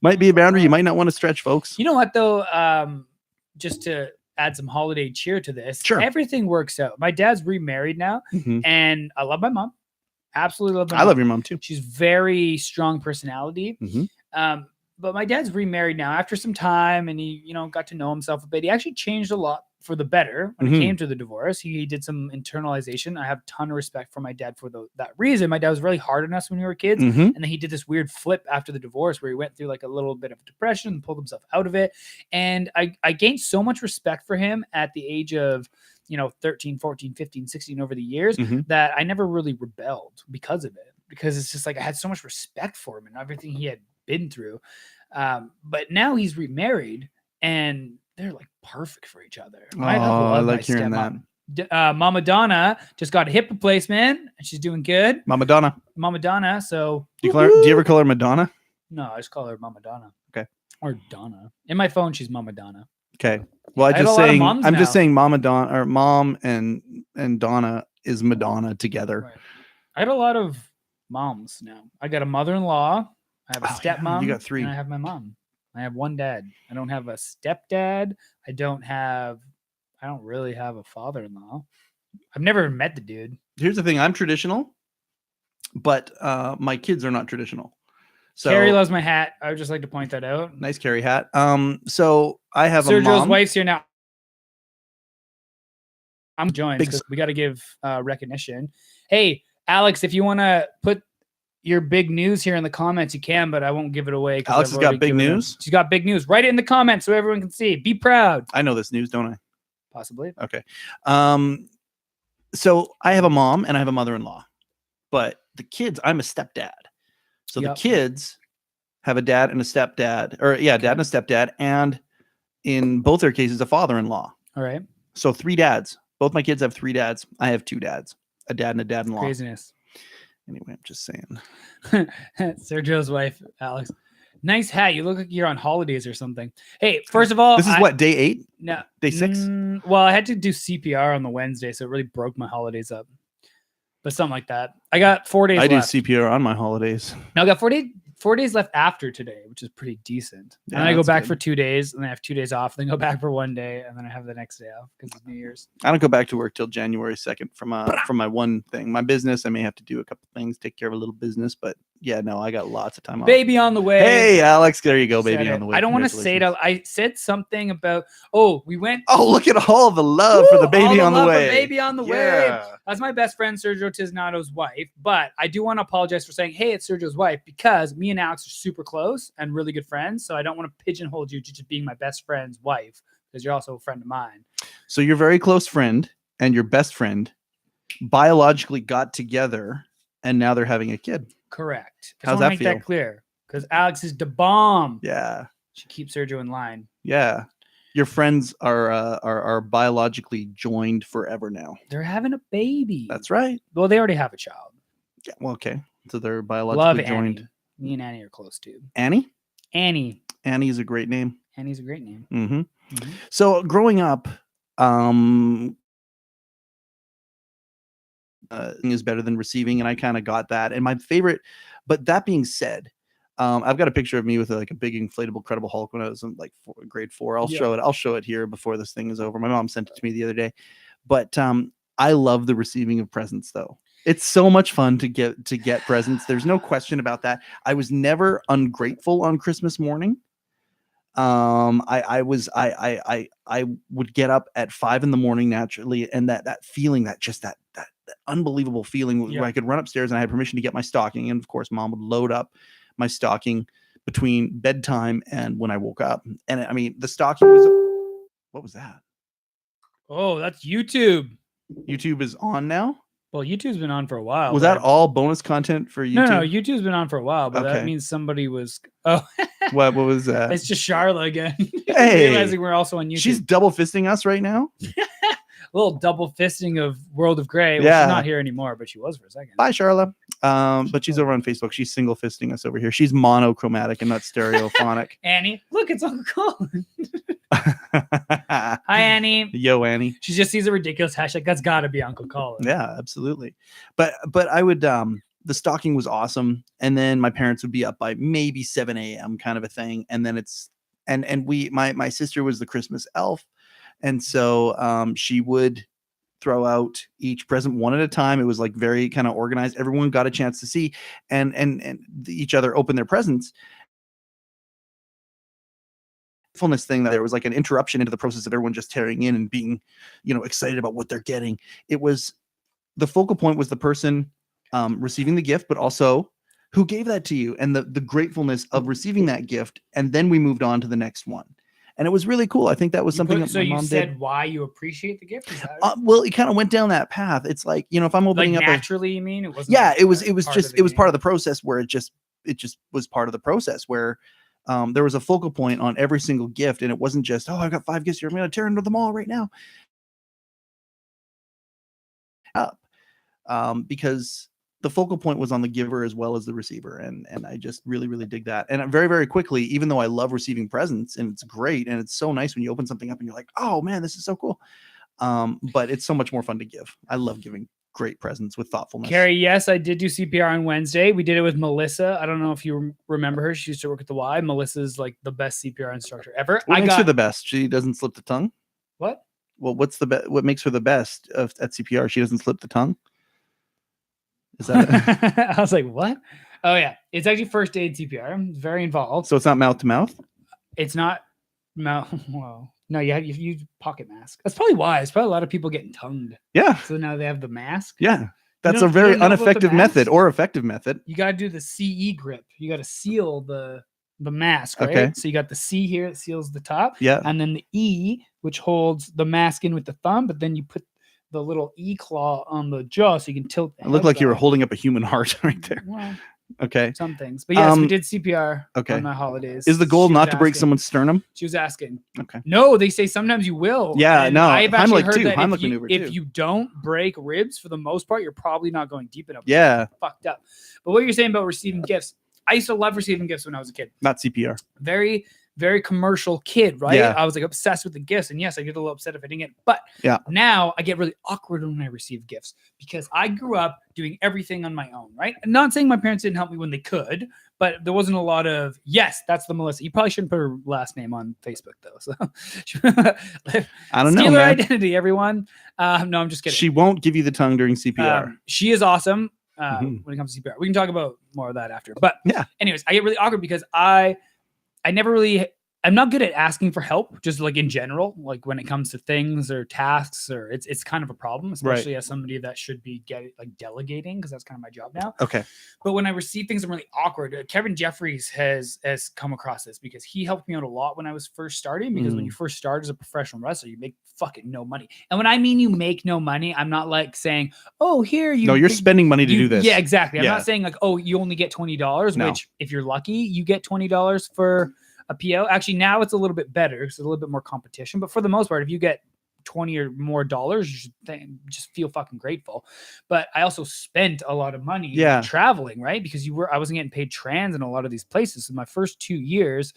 might be a boundary you might not want to stretch, folks. You know what though? Just to add some holiday cheer to this. Sure. Everything works out. My dad's remarried now, and I love my mom. Absolutely love my mom. I love your mom too. She's very strong personality. But my dad's remarried now after some time, and he, got to know himself a bit. He actually changed a lot for the better when it came to the divorce. He did some internalization. I have a ton of respect for my dad for that reason. My dad was really hard on us when we were kids. And then he did this weird flip after the divorce where he went through like a little bit of depression and pulled himself out of it. And I gained so much respect for him at the age of, 13, 14, 15, 16 over the years that I never really rebelled because of it. Because it's just like I had so much respect for him and everything he had been through. But now he's remarried and they're like perfect for each other. I like hearing that. Mama Donna just got a hip replacement and she's doing good. Mama Donna. So do you ever call her Madonna? No, I just call her Mama Donna. Okay. Or Donna. In my phone, she's Mama Donna. Okay. Well, I'm just saying Mama Donna or Mom and Donna is Madonna together. Right. I had a lot of moms now. I got a mother-in-law. I have a stepmom. Yeah, you got 3. And I have my mom. I have one dad. I don't have a stepdad. I don't really have a father-in-law. I've never met the dude. Here's the thing. I'm traditional, but my kids are not traditional. So Carrie loves my hat. I would just like to point that out. Nice Carrie hat. So I have Sergio's a mom. wife's here now. I'm joined because we got to give recognition. Hey, Alex, if you want to put your big news here in the comments, you can, but I won't give it away. Alex has got big news. She's got big news. Write it in the comments so everyone can see. Be proud. I know this news, don't I? Possibly. Okay. So I have a mom and I have a mother-in-law, but the kids, I'm a stepdad. So the kids have a dad and a stepdad, dad and a stepdad, and in both their cases, a father-in-law. All right. So 3 dads. Both my kids have 3 dads. I have 2 dads, a dad and a dad-in-law. Craziness. Anyway, I'm just saying. Sergio's wife, Alex. Nice hat. You look like you're on holidays or something. Hey, first of all, this is what, day 8? No, day 6. Well, I had to do CPR on the Wednesday, so it really broke my holidays up. But something like that. I got 4 days. I do CPR on my holidays. Now I got 4 days left after today, which is pretty decent. Yeah, and I go back for 2 days, and then I have 2 days off. Then go back for 1 day, and then I have the next day off because it's New Year's. I don't go back to work till January 2nd from my one thing, my business. I may have to do a couple things, take care of a little business, but Yeah, no, I got lots of time off. Baby on the way. Hey, Alex, there you go, baby on the way. I don't want to say it. I said something about, we went. Oh, look at all the love for the baby on the way. Baby on the way. That's my best friend, Sergio Tisnato's wife. But I do want to apologize for saying, hey, it's Sergio's wife, because me and Alex are super close and really good friends. So I don't want to pigeonhole you to just being my best friend's wife, because you're also a friend of mine. So your very close friend and your best friend biologically got together, and now they're having a kid. Correct. How's that feel? Make that clear, because Alex is the bomb. Yeah. She keeps Sergio in line. Yeah. Your friends are biologically joined forever now. They're having a baby. That's right. Well, they already have a child. Yeah. Well, okay. So they're biologically joined. Annie. Me and Annie are close too. Annie? Annie. Annie is a great name. Annie's a great name. Mm-hmm. Mm-hmm. So growing up, is better than receiving, and I kind of got that. And my favorite, but that being said, I've got a picture of me with like a big inflatable Credible Hulk when I was in like grade 4. I'll show it here before this thing is over. My mom sent it to me the other day. But I love the receiving of presents, though. It's so much fun to get presents. There's no question about that. I was never ungrateful on Christmas morning. I would get up at 5 a.m. naturally, and that feeling, that unbelievable feeling where I could run upstairs and I had permission to get my stocking, and of course mom would load up my stocking between bedtime and when I woke up. And I mean, the stocking was, what was that? Oh, that's YouTube. YouTube is on now. Well, YouTube's been on for a while. Was that all bonus content for YouTube? No, YouTube's been on for a while, but that means somebody was. Oh, what was that? It's just Charla again. Hey, realizing we're also on YouTube. She's double fisting us right now. A little double fisting of World of Grey. Well, she's not here anymore, but she was for a second. Bye, Charla. But she's over on Facebook. She's single fisting us over here. She's monochromatic and not stereophonic. Annie, look, it's Uncle Colin. Hi, Annie. Yo, Annie. She just sees a ridiculous hashtag. That's got to be Uncle Colin. Yeah, absolutely. But I would the stocking was awesome, and then my parents would be up by maybe 7 a.m. kind of a thing, and then it's my sister was the Christmas elf. And so she would throw out each present one at a time. It was like very kind of organized. Everyone got a chance to see and each other open their presents. Fullness thing that there was like an interruption into the process of everyone just tearing in and being, excited about what they're getting. It was the focal point was the person receiving the gift, but also who gave that to you and the gratefulness of receiving that gift. And then we moved on to the next one. And it was really cool. I think that was something that my mom did. So you said why you appreciate the gift? Well, it kind of went down that path. It's like, if I'm opening up naturally, you mean? It wasn't. Yeah, it was part of the process where it just was part of the process where there was a focal point on every single gift, and it wasn't just, I've got 5 gifts here, I'm going to tear into them all right now. Because the focal point was on the giver as well as the receiver. And I just really, really dig that. And very, very quickly, even though I love receiving presents and it's great, and it's so nice when you open something up and you're like, oh man, this is so cool. But it's so much more fun to give. I love giving great presents with thoughtfulness. Carrie, yes, I did do CPR on Wednesday. We did it with Melissa. I don't know if you remember her. She used to work at the Y. Melissa's like the best CPR instructor ever. What makes her the best? She doesn't slip the tongue? What? Well, what makes her the best at CPR? She doesn't slip the tongue? Is that I was like, what? Oh yeah, it's actually first aid CPR. It's very involved. So it's not mouth to mouth. It's not mouth. Well, no, you use pocket mask. That's probably why. It's probably a lot of people getting tongued. Yeah. So now they have the mask. Yeah, that's a very ineffective method or effective method. You got to do the CE grip. You got to seal the mask, right? Okay. So you got the C here that seals the top. Yeah. And then the E, which holds the mask in with the thumb, but then you put the little E claw on the jaw so you can tilt. It looked like you were holding up a human heart right there. Well, okay. Some things. But yes, we did CPR on the holidays. Is the goal not to break someone's sternum? She was asking. Okay. No, they say sometimes you will. Yeah, no. I've actually heard that Heimlich if you don't break ribs, for the most part, you're probably not going deep enough. Yeah. Fucked up. But what you're saying about receiving gifts, I used to love receiving gifts when I was a kid. Not CPR. Very, very commercial kid, right? Yeah. I was like obsessed with the gifts. And yes, I get a little upset if I didn't get it. But now I get really awkward when I receive gifts because I grew up doing everything on my own, right? I'm not saying my parents didn't help me when they could, but there wasn't a lot of, yes, that's the Melissa. You probably shouldn't put her last name on Facebook though. So I don't know. Steal her identity, everyone. No, I'm just kidding. She won't give you the tongue during CPR. She is awesome. when it comes to CPR. We can talk about more of that after. But yeah, anyways, I get really awkward because I never really. I'm not good at asking for help, just like in general, like when it comes to things or tasks, or it's kind of a problem, especially as somebody that should be delegating, because that's kind of my job now. Okay. But when I receive things, I'm really awkward. Kevin Jeffries has come across this because he helped me out a lot when I was first starting. Because when you first start as a professional wrestler, you make fucking no money. And when I mean you make no money, I'm not like saying, oh, here you. No, you're spending money to do this. Yeah, exactly. I'm not saying like, oh, you only get $20, which if you're lucky, you get $20 for a PO. Actually, now it's a little bit better. It's a little bit more competition, but for the most part, if you get $20 or more, you should just feel fucking grateful. But I also spent a lot of money traveling, right? Because I wasn't getting paid trans in a lot of these places. So my first 2 years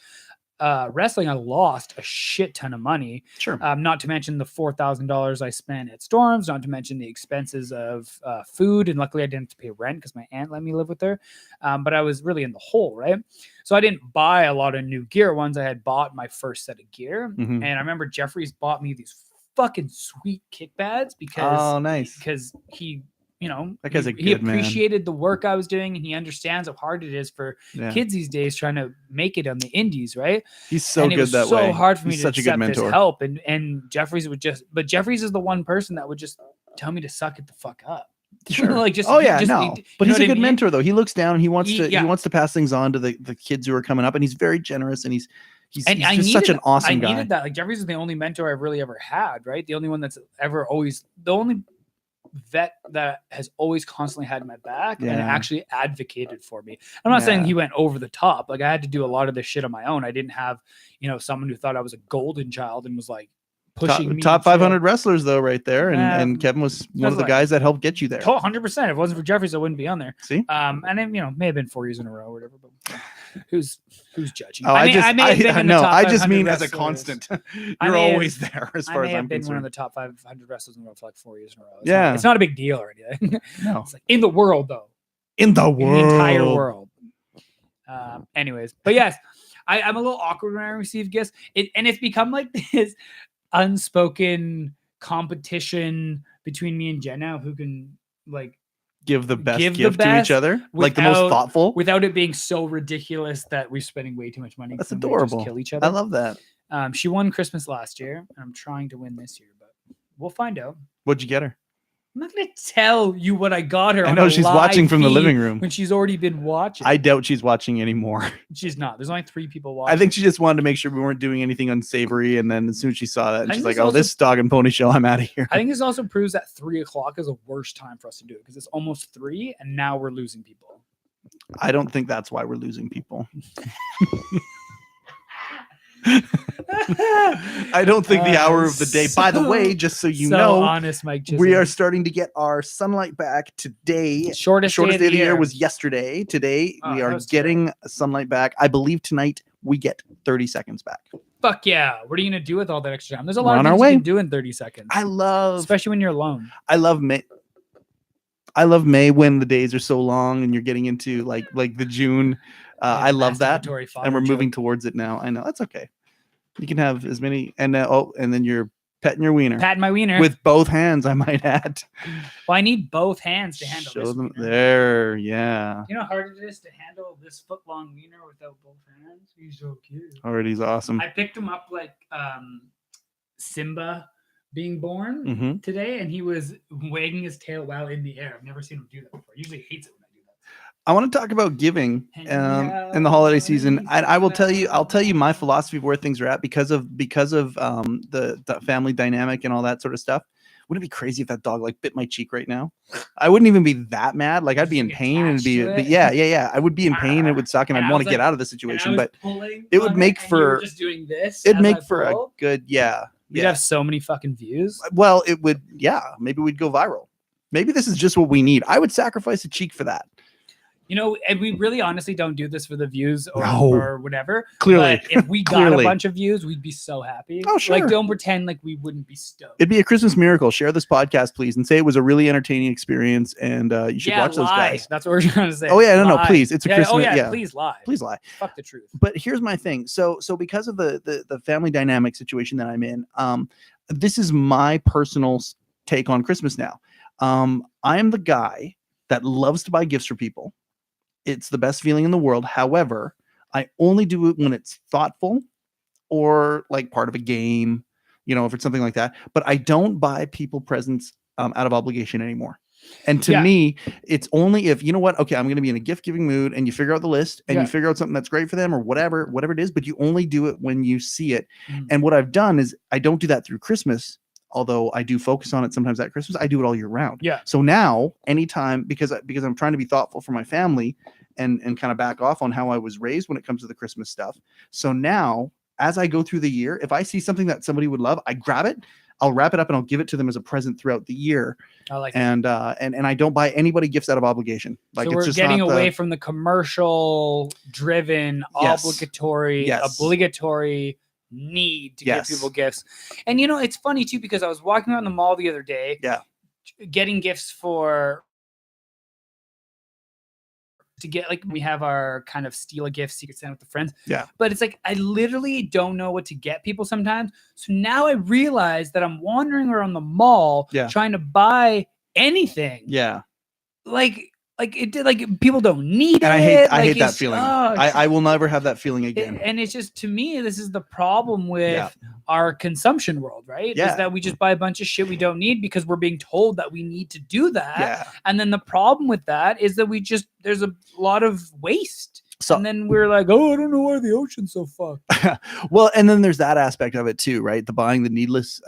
wrestling, I lost a shit ton of money. Sure. Not to mention the $4,000 I spent at Storms, not to mention the expenses of food. And luckily I didn't have to pay rent because my aunt let me live with her. But I was really in the hole, right? So I didn't buy a lot of new gear. Once I had bought my first set of gear. And I remember Jeffries bought me these fucking sweet kick pads because he, that guy's he appreciated the work I was doing, and he understands how hard it is for kids these days trying to make it on the indies, right? He's so good that way. So hard for me He's to such a good accept mentor. his help, and Jeffries but Jeffries is the one person that would just tell me to suck it the fuck up. Sure. Like just but he's a good mentor though. He looks down and he wants to pass things on to the kids who are coming up, and he's very generous, and he's just such an awesome guy. I needed that. Like Jeffries is the only mentor I've really ever had, right? The only one that's ever the only vet that has always constantly had my back and actually advocated for me. I'm not saying he went over the top. Like I had to do a lot of this shit on my own. I didn't have, someone who thought I was a golden child and was like pushing me. Top 500 wrestlers though, right there. And Kevin was one of the guys that helped get you there. 100%. If it wasn't for Jeffries, I wouldn't be on there. See? And then, may have been 4 years in a row or whatever, but who's judging? Oh, I just mean as a constant. You're always there as far as I'm concerned. I've been one of the top 500 wrestlers in the world for like 4 years in a row. It's not a big deal or anything. No. It's like in the world though. In the entire world. Anyways, but yes, I'm a little awkward when I receive gifts. It's become like this unspoken competition between me and Jenna, who can like give the best gift to each other, like the most thoughtful, without it being so ridiculous that we're spending way too much money. That's adorable. Just kill each other. I love that. She won Christmas last year, and I'm trying to win this year, but we'll find out. What'd you get her? I'm not going to tell you what I got her. I know she's watching from the living room when she's already been watching. I doubt she's watching anymore. She's not. There's only 3 people watching. I think she just wanted to make sure we weren't doing anything unsavory. And then as soon as she saw that, she's like, "Oh, this dog and pony show, I'm out of here." I think this also proves that 3:00 is the worst time for us to do it because it's almost 3, and now we're losing people. I don't think that's why we're losing people. I don't think the hour of the day. By the way, just so you know, honest, Mike Chisholm, we are starting to get our sunlight back today. Shortest day of the year was yesterday. Today we are getting sunlight back. I believe tonight we get 30 seconds back. Fuck yeah! What are you gonna do with all that extra time? There's a lot of things you can do in 30 seconds. Especially when you're alone. I love May when the days are so long and you're getting into like the June. I love that, and we're moving towards it now. I know that's okay. You can have as many, and then you're petting your wiener. Patting my wiener with both hands, I might add. Well, I need both hands to handle this. Them there, yeah. You know how hard it is to handle this foot-long wiener without both hands? He's so cute. Already's awesome. I picked him up like Simba being born today, and he was wagging his tail while in the air. I've never seen him do that before. He usually hates it when I do that. I want to talk about giving in the holiday season. I'll tell you my philosophy of where things are at because of the family dynamic and all that sort of stuff. Wouldn't it be crazy if that dog like bit my cheek right now? I wouldn't even be that mad. Like I'd be in pain and yeah. I would be in pain and it would suck and I'd want to get out of the situation. But it would make for just doing this. It'd make for a good We'd have so many fucking views. Well, it would. Yeah, maybe we'd go viral. Maybe this is just what we need. I would sacrifice a cheek for that. And we really honestly don't do this for the views or whatever. Clearly. But if we got a bunch of views, we'd be so happy. Oh, sure. Like, don't pretend like we wouldn't be stoked. It'd be a Christmas miracle. Share this podcast, please, and say it was a really entertaining experience, and you should watch those guys. That's what we're trying to say. Oh, yeah, no, please. It's a Christmas. Oh, yeah, please lie. Please lie. Fuck the truth. But here's my thing. So because of the family dynamic situation that I'm in, this is my personal take on Christmas now. I am the guy that loves to buy gifts for people. It's the best feeling in the world. However, I only do it when it's thoughtful or like part of a game, if it's something like that. But I don't buy people presents out of obligation anymore. And to me, it's only if, okay, I'm going to be in a gift giving mood, and you figure out the list and you figure out something that's great for them or whatever it is, but you only do it when you see it. And what I've done is I don't do that through Christmas, although I do focus on it sometimes at Christmas. I do it all year round. Yeah. So now anytime, because I'm trying to be thoughtful for my family and kind of back off on how I was raised when it comes to the Christmas stuff. So now as I go through the year, if I see something that somebody would love, I grab it, I'll wrap it up, and I'll give it to them as a present throughout the year. I like and I don't buy anybody gifts out of obligation. Like, so we're getting away from the commercial driven, obligatory need to give people gifts. And it's funny too, because I was walking around the mall the other day, getting gifts to get, like, we have our kind of steal a gift secret Santa with the friends. Yeah. But it's like, I literally don't know what to get people sometimes. So now I realize that I'm wandering around the mall trying to buy anything. Yeah. Like people don't need and it. I hate that feeling. I will never have that feeling again. And it's just, to me, this is the problem with our consumption world, right? Is that we just buy a bunch of shit we don't need because we're being told that we need to do that. Yeah. And then the problem with that is that there's a lot of waste. So, and then we're like, oh, I don't know why the ocean's so fucked. Well, and then there's that aspect of it too, right? The buying the needless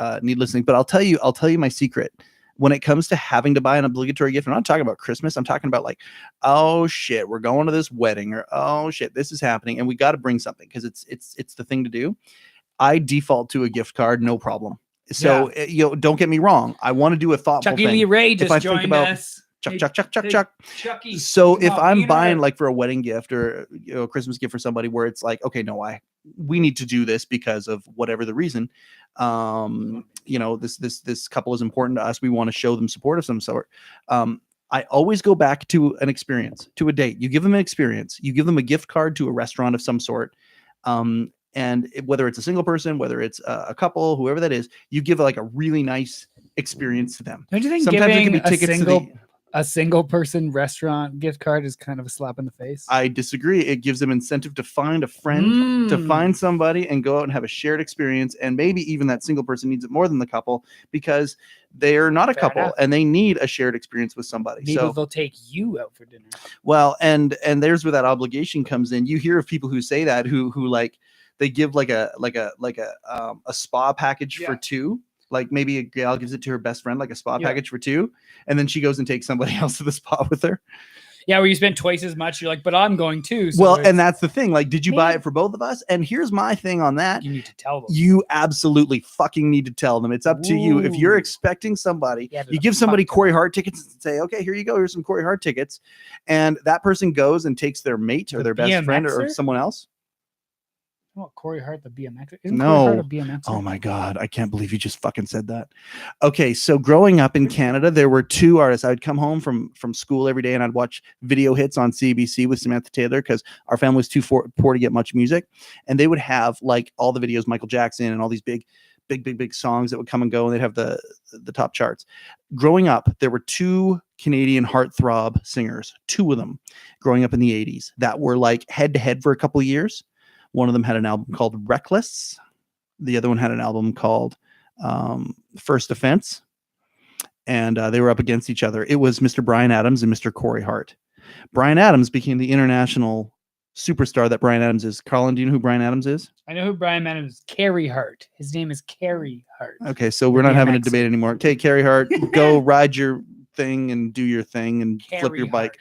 thing. But I'll tell you my secret. When it comes to having to buy an obligatory gift, I'm not talking about Christmas. I'm talking about like, oh shit, we're going to this wedding, or oh shit, this is happening, and we got to bring something because it's the thing to do. I default to a gift card, no problem. So don't get me wrong. I want to do a thoughtful Chucky thing. Lee Ray just joined us. Chuck. Chucky. So if I'm buying like for a wedding gift or a Christmas gift for somebody where it's like, okay, no, we need to do this because of whatever the reason. This couple is important to us. We want to show them support of some sort. I always go back to an experience, to a date. You give them an experience. You give them a gift card to a restaurant of some sort. And whether it's a single person, whether it's a couple, whoever that is, you give like a really nice experience to them. Don't you think sometimes it can be tickets a single person restaurant gift card is kind of a slap in the face? I disagree. It gives them incentive to find a friend, to find somebody and go out and have a shared experience. And maybe even that single person needs it more than the couple because they're not a couple and they need a shared experience with somebody. Maybe they'll take you out for dinner. Well, and there's where that obligation comes in. You hear of people who say that, who like they give like a spa package for two. Like maybe a gal gives it to her best friend, like a spa package for two, and then she goes and takes somebody else to the spa with her. Yeah, where you spend twice as much. You're like, but I'm going too. So well, and that's the thing. Like, did you buy it for both of us? And here's my thing on that. You need to tell them. You absolutely fucking need to tell them. It's up to you. If you're expecting somebody, you give somebody Corey Hart tickets and say, okay, here you go. Here's some Corey Hart tickets. And that person goes and takes their mate or their best friend or someone else. What, Corey Hart, the BMX? No. Corey Hart a BMX? Oh my God. I can't believe you just fucking said that. Okay. So growing up in Canada, there were two artists. I would come home from school every day and I'd watch video hits on CBC with Samantha Taylor because our family was too poor to get much music. And they would have like all the videos, Michael Jackson and all these big songs that would come and go, and they'd have the top charts. Growing up, there were two Canadian heartthrob singers, two of them growing up in the 80s that were like head to head for a couple of years. One of them had an album called Reckless. The other one had an album called First Offense. And they were up against each other. It was Mr. Bryan Adams and Mr. Corey Hart. Bryan Adams became the international superstar that Bryan Adams is. Colin, do you know who Bryan Adams is? I know who Bryan Adams is. Carey Hart. His name is Carey Hart. Okay, so we're not having a debate anymore. Okay, Carey Hart, go ride your thing and do your thing and flip your bike.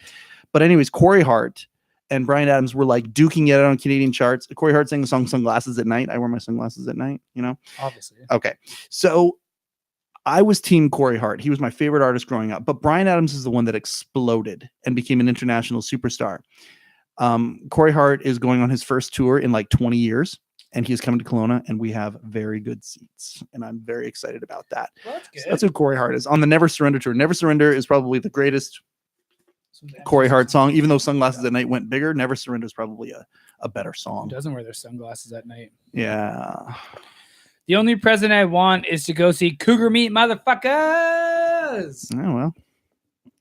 But anyways, Corey Hart and Bryan Adams were like duking it out on Canadian charts. Corey Hart sang the song Sunglasses at Night. I wear my sunglasses at night, Obviously. Okay. So I was team Corey Hart. He was my favorite artist growing up. But Bryan Adams is the one that exploded and became an international superstar. Corey Hart is going on his first tour in like 20 years. And he is coming to Kelowna, and we have very good seats. And I'm very excited about that. Well, that's good. So that's who Corey Hart is. On the Never Surrender tour. Never Surrender is probably the greatest Corey Hart song, even though Sunglasses at Night went bigger. Never Surrender is probably a better song. Who doesn't wear their sunglasses at night? Yeah. The only present I want is to go see Cougar Meat, motherfuckers. Oh, well.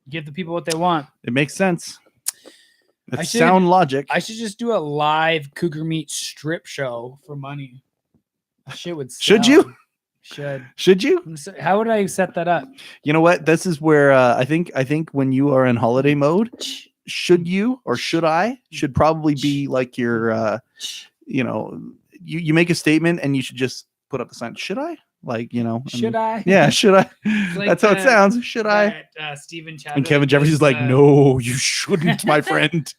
Give the people what they want. It makes sense. That's sound logic. I should just do a live cougar meat strip show for money. Shit would sell. Should you? Should you? How would I set that up? You know what? This is where I think when you are in holiday mode, should you or should I should probably be like your you make a statement and you should just put up the sign. Should I? Like, should I? Yeah, should I? Like that's how it sounds. Should I? Stephen Chadwick and Kevin Jeffries is like, no, you shouldn't, my friend.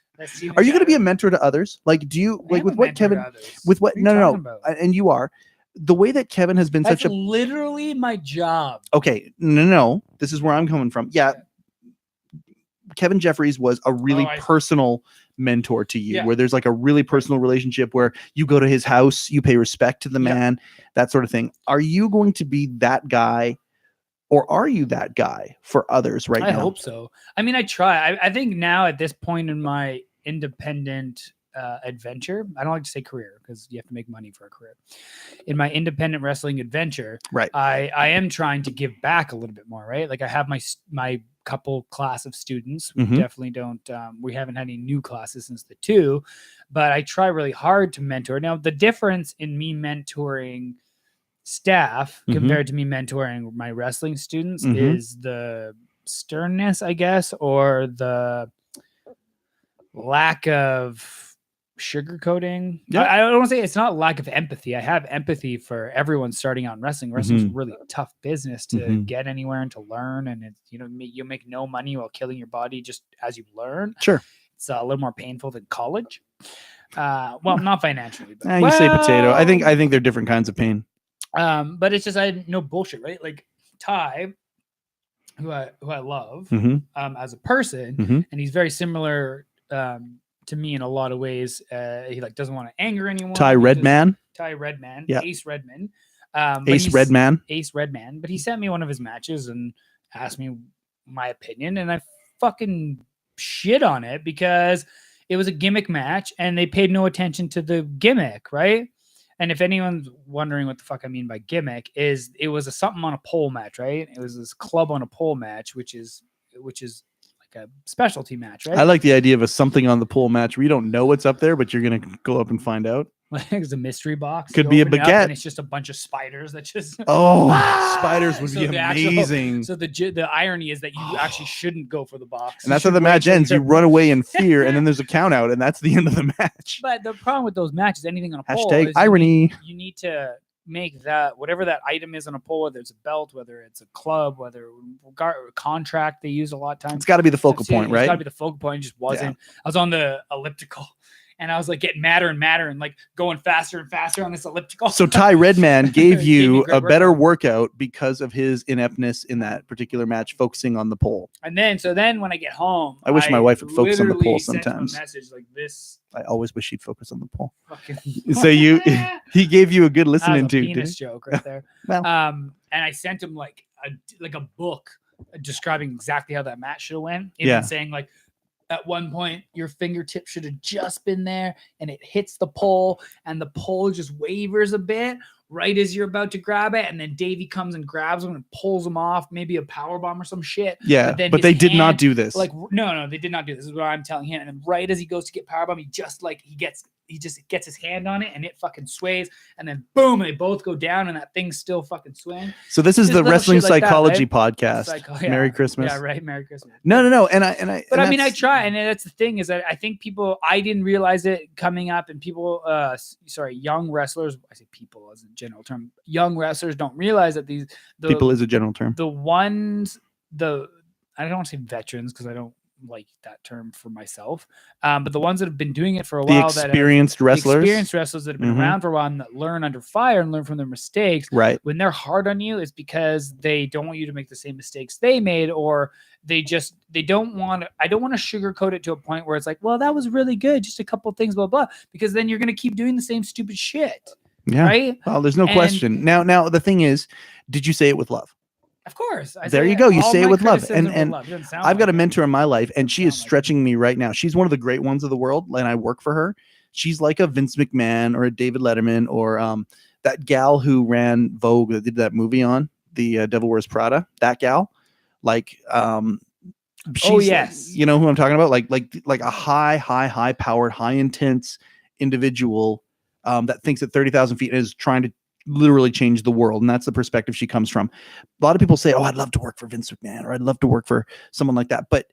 Are you going to be a mentor to others? Like, do you like with what Kevin? With what? No. And you are. The way that Kevin has been That's literally my job. Okay, no. This is where I'm coming from. Yeah. Kevin Jeffries was a really personal mentor to you, where there's like a really personal relationship where you go to his house, you pay respect to the man, that sort of thing. Are you going to be that guy, or are you that guy for others right now? I hope so. I mean, I try. I think now at this point in my independent adventure, I don't like to say career because you have to make money for a career. In my independent wrestling adventure, right, I am trying to give back a little bit more, right? Like I have my couple class of students. We definitely don't we haven't had any new classes since the 2, but I try really hard to mentor. Now the difference in me mentoring staff compared to me mentoring my wrestling students is the sternness, I guess, or the lack of sugarcoating. I don't want to say it's not lack of empathy. I have empathy for everyone starting out in wrestling. Wrestling is a really tough business to get anywhere and to learn, and it's, you make no money while killing your body just as you learn. Sure, it's a little more painful than college. Well, not financially, but you say potato. I think they're different kinds of pain. But it's just no bullshit, right? Like Ty, who I love as a person, and he's very similar to me in a lot of ways. He like doesn't want to anger anyone. Ty Redman, yeah. Ace Redman, Ace Redman. But he sent me one of his matches and asked me my opinion, and I fucking shit on it because it was a gimmick match and they paid no attention to the gimmick, right? And if anyone's wondering what the fuck I mean by gimmick, is it was a something on a pole match, right? It was this club on a pole match, which is like a specialty match, right? I like the idea of a something on the pole match where you don't know what's up there, but you're gonna go up and find out. It's a mystery box. Could be a baguette. And it's just a bunch of spiders that just spiders would be amazing. So the irony is that you actually shouldn't go for the box. And that's how the match ends. You run away in fear, and then there's a count out, and that's the end of the match. But the problem with those matches, anything on a pole, is irony. You need to make that whatever that item is on a pole, whether it's a belt, whether it's a club, whether contract they use a lot of times. It's got to be the focal point, right? It's got to be the focal point. It just wasn't. Yeah. I was on the elliptical. And I was like getting madder and madder and like going faster and faster on this elliptical. So Ty Redman gave you a better workout because of his ineptness in that particular match, focusing on the pole. And then when I get home, I wish my wife would focus on the pole sometimes. A message like this. I always wish she'd focus on the pole. So he gave you a good listening to. Penis joke right there. Well. And I sent him like a book describing exactly how that match should have went. Even saying like, at one point, your fingertip should have just been there and it hits the pole and the pole just wavers a bit right as you're about to grab it. And then Davey comes and grabs him and pulls him off, maybe a power bomb or some shit. Yeah, but they did not do this. Like, no, they did not do this. This is what I'm telling him. And then right as he goes to get power bomb, he just gets his hand on it and it fucking sways. And then boom, they both go down and that thing's still fucking swaying. So this is the Wrestling Psychology podcast. Merry Christmas. Yeah, right. Merry Christmas. No. But I mean, I try. And that's the thing is that I think I didn't realize it coming up, and young wrestlers, I say people as a general term, young wrestlers don't realize that people is a general term. I don't want to say veterans because I don't like that term for myself. But the ones that have been doing it for a while, the experienced wrestlers that have been around for a while and that learn under fire and learn from their mistakes. Right. When they're hard on you, it's because they don't want you to make the same mistakes they made, or they don't want to. I don't want to sugarcoat it to a point where it's like, well, that was really good, just a couple things, blah blah. Because then you're gonna keep doing the same stupid shit. Yeah. Right. Well, there's no question. Now the thing is, did you say it with love? Of course. There you go. You say it with love. And I've got a like mentor in my life, and she is stretching me right now. She's one of the great ones of the world, and I work for her. She's like a Vince McMahon or a David Letterman or that gal who ran Vogue that did that movie on the Devil Wears Prada. That gal, like Oh, yes. You know who I'm talking about? Like a high powered, high intense individual that thinks at 30,000 feet is trying to literally change the world. And that's the perspective she comes from. A lot of people say, oh, I'd love to work for Vince McMahon, or I'd love to work for someone like that. But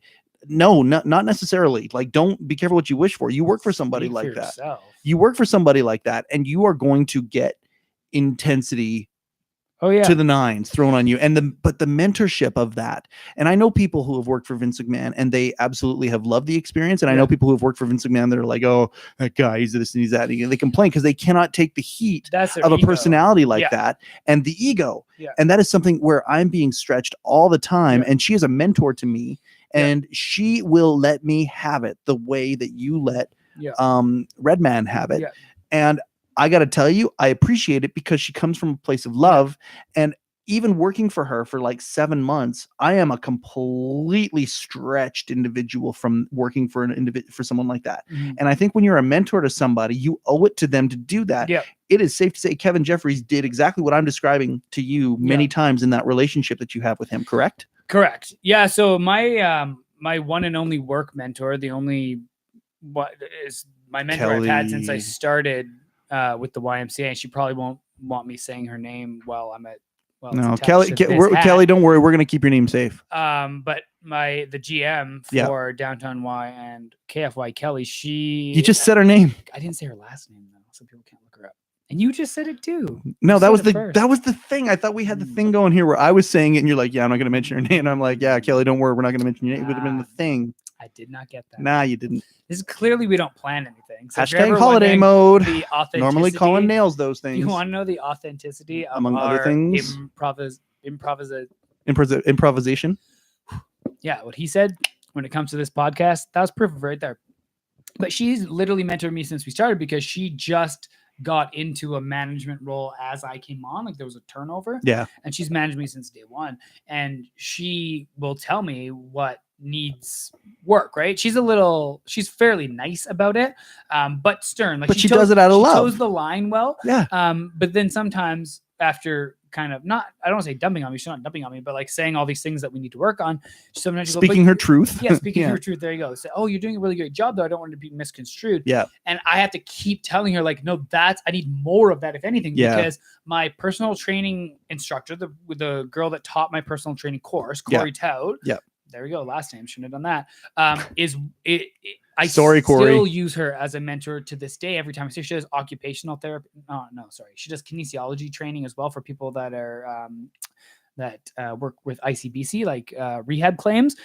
no, not necessarily. Like, don't be careful what you wish for. You work for somebody like that. You work for somebody like that, and you are going to get intensity to the nines thrown on you. And but the mentorship of that. And I know people who have worked for Vince McMahon and they absolutely have loved the experience. And I know people who have worked for Vince McMahon that are like, oh, that guy, he's this and he's that. And they complain because they cannot take the heat of a personality like that and the ego. And that is something where I'm being stretched all the time. And she is a mentor to me. And she will let me have it the way that you let Redman have it. And I got to tell you, I appreciate it because she comes from a place of love. And even working for her for like 7 months, I am a completely stretched individual from working for for someone like that. And I think when you're a mentor to somebody, you owe it to them to do that. It is safe to say Kevin Jeffries did exactly what I'm describing to you many times in that relationship that you have with him, correct? Correct. Yeah. So my my one and only work mentor, the only is my mentor I've had since I started with the YMCA, and she probably won't want me saying her name while I'm at. Well, no, Kelly, Kelly, don't worry, we're gonna keep your name safe. But the GM for Downtown Y and KFY, Kelly, you just said her name. I didn't say her last name though, so people can't look her up. And you just said it too. No, that was the thing. I thought we had the thing going here where I was saying it, and you're like, yeah, I'm not gonna mention her name. And I'm like, yeah, Kelly, don't worry, we're not gonna mention your name. It would have been the thing. I did not get that. Nah, you didn't. This is clearly we don't plan anything. So hashtag holiday mode. Normally Colin nails those things. You want to know the authenticity of among other things? Improvisation. Yeah, what he said when it comes to this podcast, that was perfect right there. But she's literally mentored me since we started because she just got into a management role as I came on. Like there was a turnover. Yeah. And she's managed me since day one. And she will tell me what needs work, right? She's fairly nice about it, but stern. Like but she does it out of love. She chose the line well. Yeah. But then sometimes after kind of I don't want to say dumping on me, she's not dumping on me, but like saying all these things that we need to work on. Sometimes speaking her truth. Yeah, speaking her truth. There you go. Say, oh, you're doing a really great job though. I don't want to be misconstrued. Yeah. And I have to keep telling her like, no, I need more of that, if anything, because my personal training instructor, the girl that taught my personal training course, Corey Tout. Yeah. There we go. Last name. Shouldn't have done that. I Corey. Still use her as a mentor to this day. Every time I see she does occupational therapy. She does kinesiology training as well for people that are work with ICBC, like rehab claims.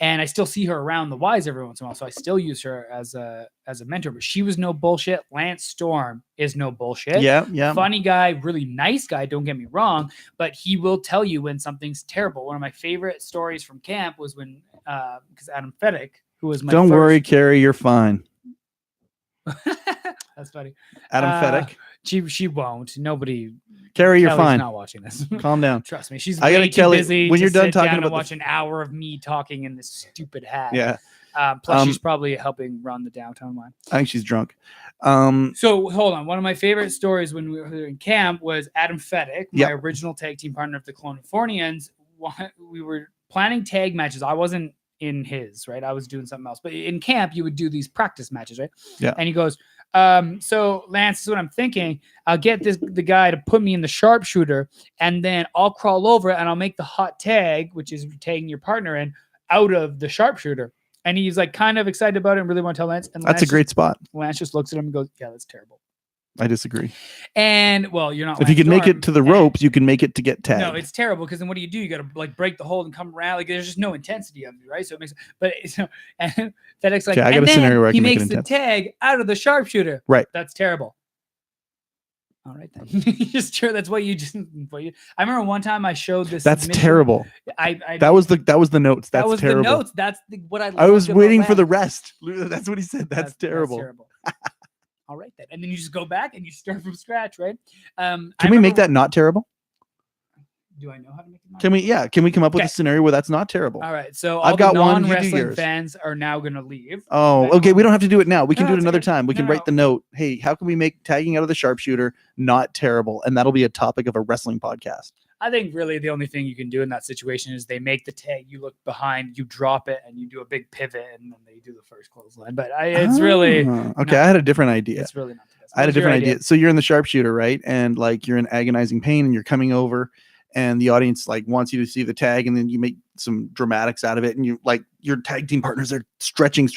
And I still see her around the Ys every once in a while. So I still use her as a mentor. But she was no bullshit. Lance Storm is no bullshit. Yeah. Funny guy, really nice guy. Don't get me wrong. But he will tell you when something's terrible. One of my favorite stories from camp was when because Adam Fedek, who was my Don't worry, Carrie, you're fine. That's funny. Adam Fedek. She won't. Nobody. Carrie, you're Kelly's fine. not watching this. Calm down. Trust me. She's way too busy when you're done talking down about and watch an hour of me talking in this stupid hat. Yeah. Plus, she's probably helping run the downtown line. I think she's drunk. So hold on. One of my favorite stories when we were in camp was Adam Fedek, my original tag team partner of the Californians. We were planning tag matches. I wasn't in his, right? I was doing something else. But in camp, you would do these practice matches, right? Yeah. And he goes, so Lance, this is what I'm thinking. I'll get the guy to put me in the sharpshooter, and then I'll crawl over and I'll make the hot tag, which is tagging your partner in, out of the sharpshooter. And he's like kind of excited about it and really want to tell Lance. And that's a great spot. Lance just looks at him and goes, yeah, that's terrible. I disagree. And well, you're not. If you can make it to the ropes, you can make it to get tagged. No, it's terrible because then what do? You got to like break the hold and come around. Like there's just no intensity of it, right? So it makes. But and FedEx like, I got a scenario where I he can makes make it the tag out of the sharpshooter. Right. That's terrible. All right then. Just sure that's what you just. I remember one time I showed this. That's submission. terrible. That was the notes. That's that was terrible. The notes. That's what I. I was waiting for the rest. That's what he said. That's terrible. That's terrible. All right then, and then you just go back and you start from scratch, right? Can we make that not terrible? Do I know how to make it not? Can we come up with a scenario where that's not terrible? All right, so I've got one. Non-wrestling fans are now going to leave. Oh, okay. We don't have to do it now. We can do it another time. We can write the note. Hey, how can we make tagging out of the sharpshooter not terrible? And that'll be a topic of a wrestling podcast. I think really the only thing you can do in that situation is they make the tag, you look behind, you drop it, and you do a big pivot, and then they do the first clothesline. But it's really okay. I had a different idea. It's really not the best. I had a different idea. So you're in the sharpshooter, right? And like you're in agonizing pain, and you're coming over, and the audience like wants you to see the tag, and then you make some dramatics out of it, and you like your tag team partners are stretching,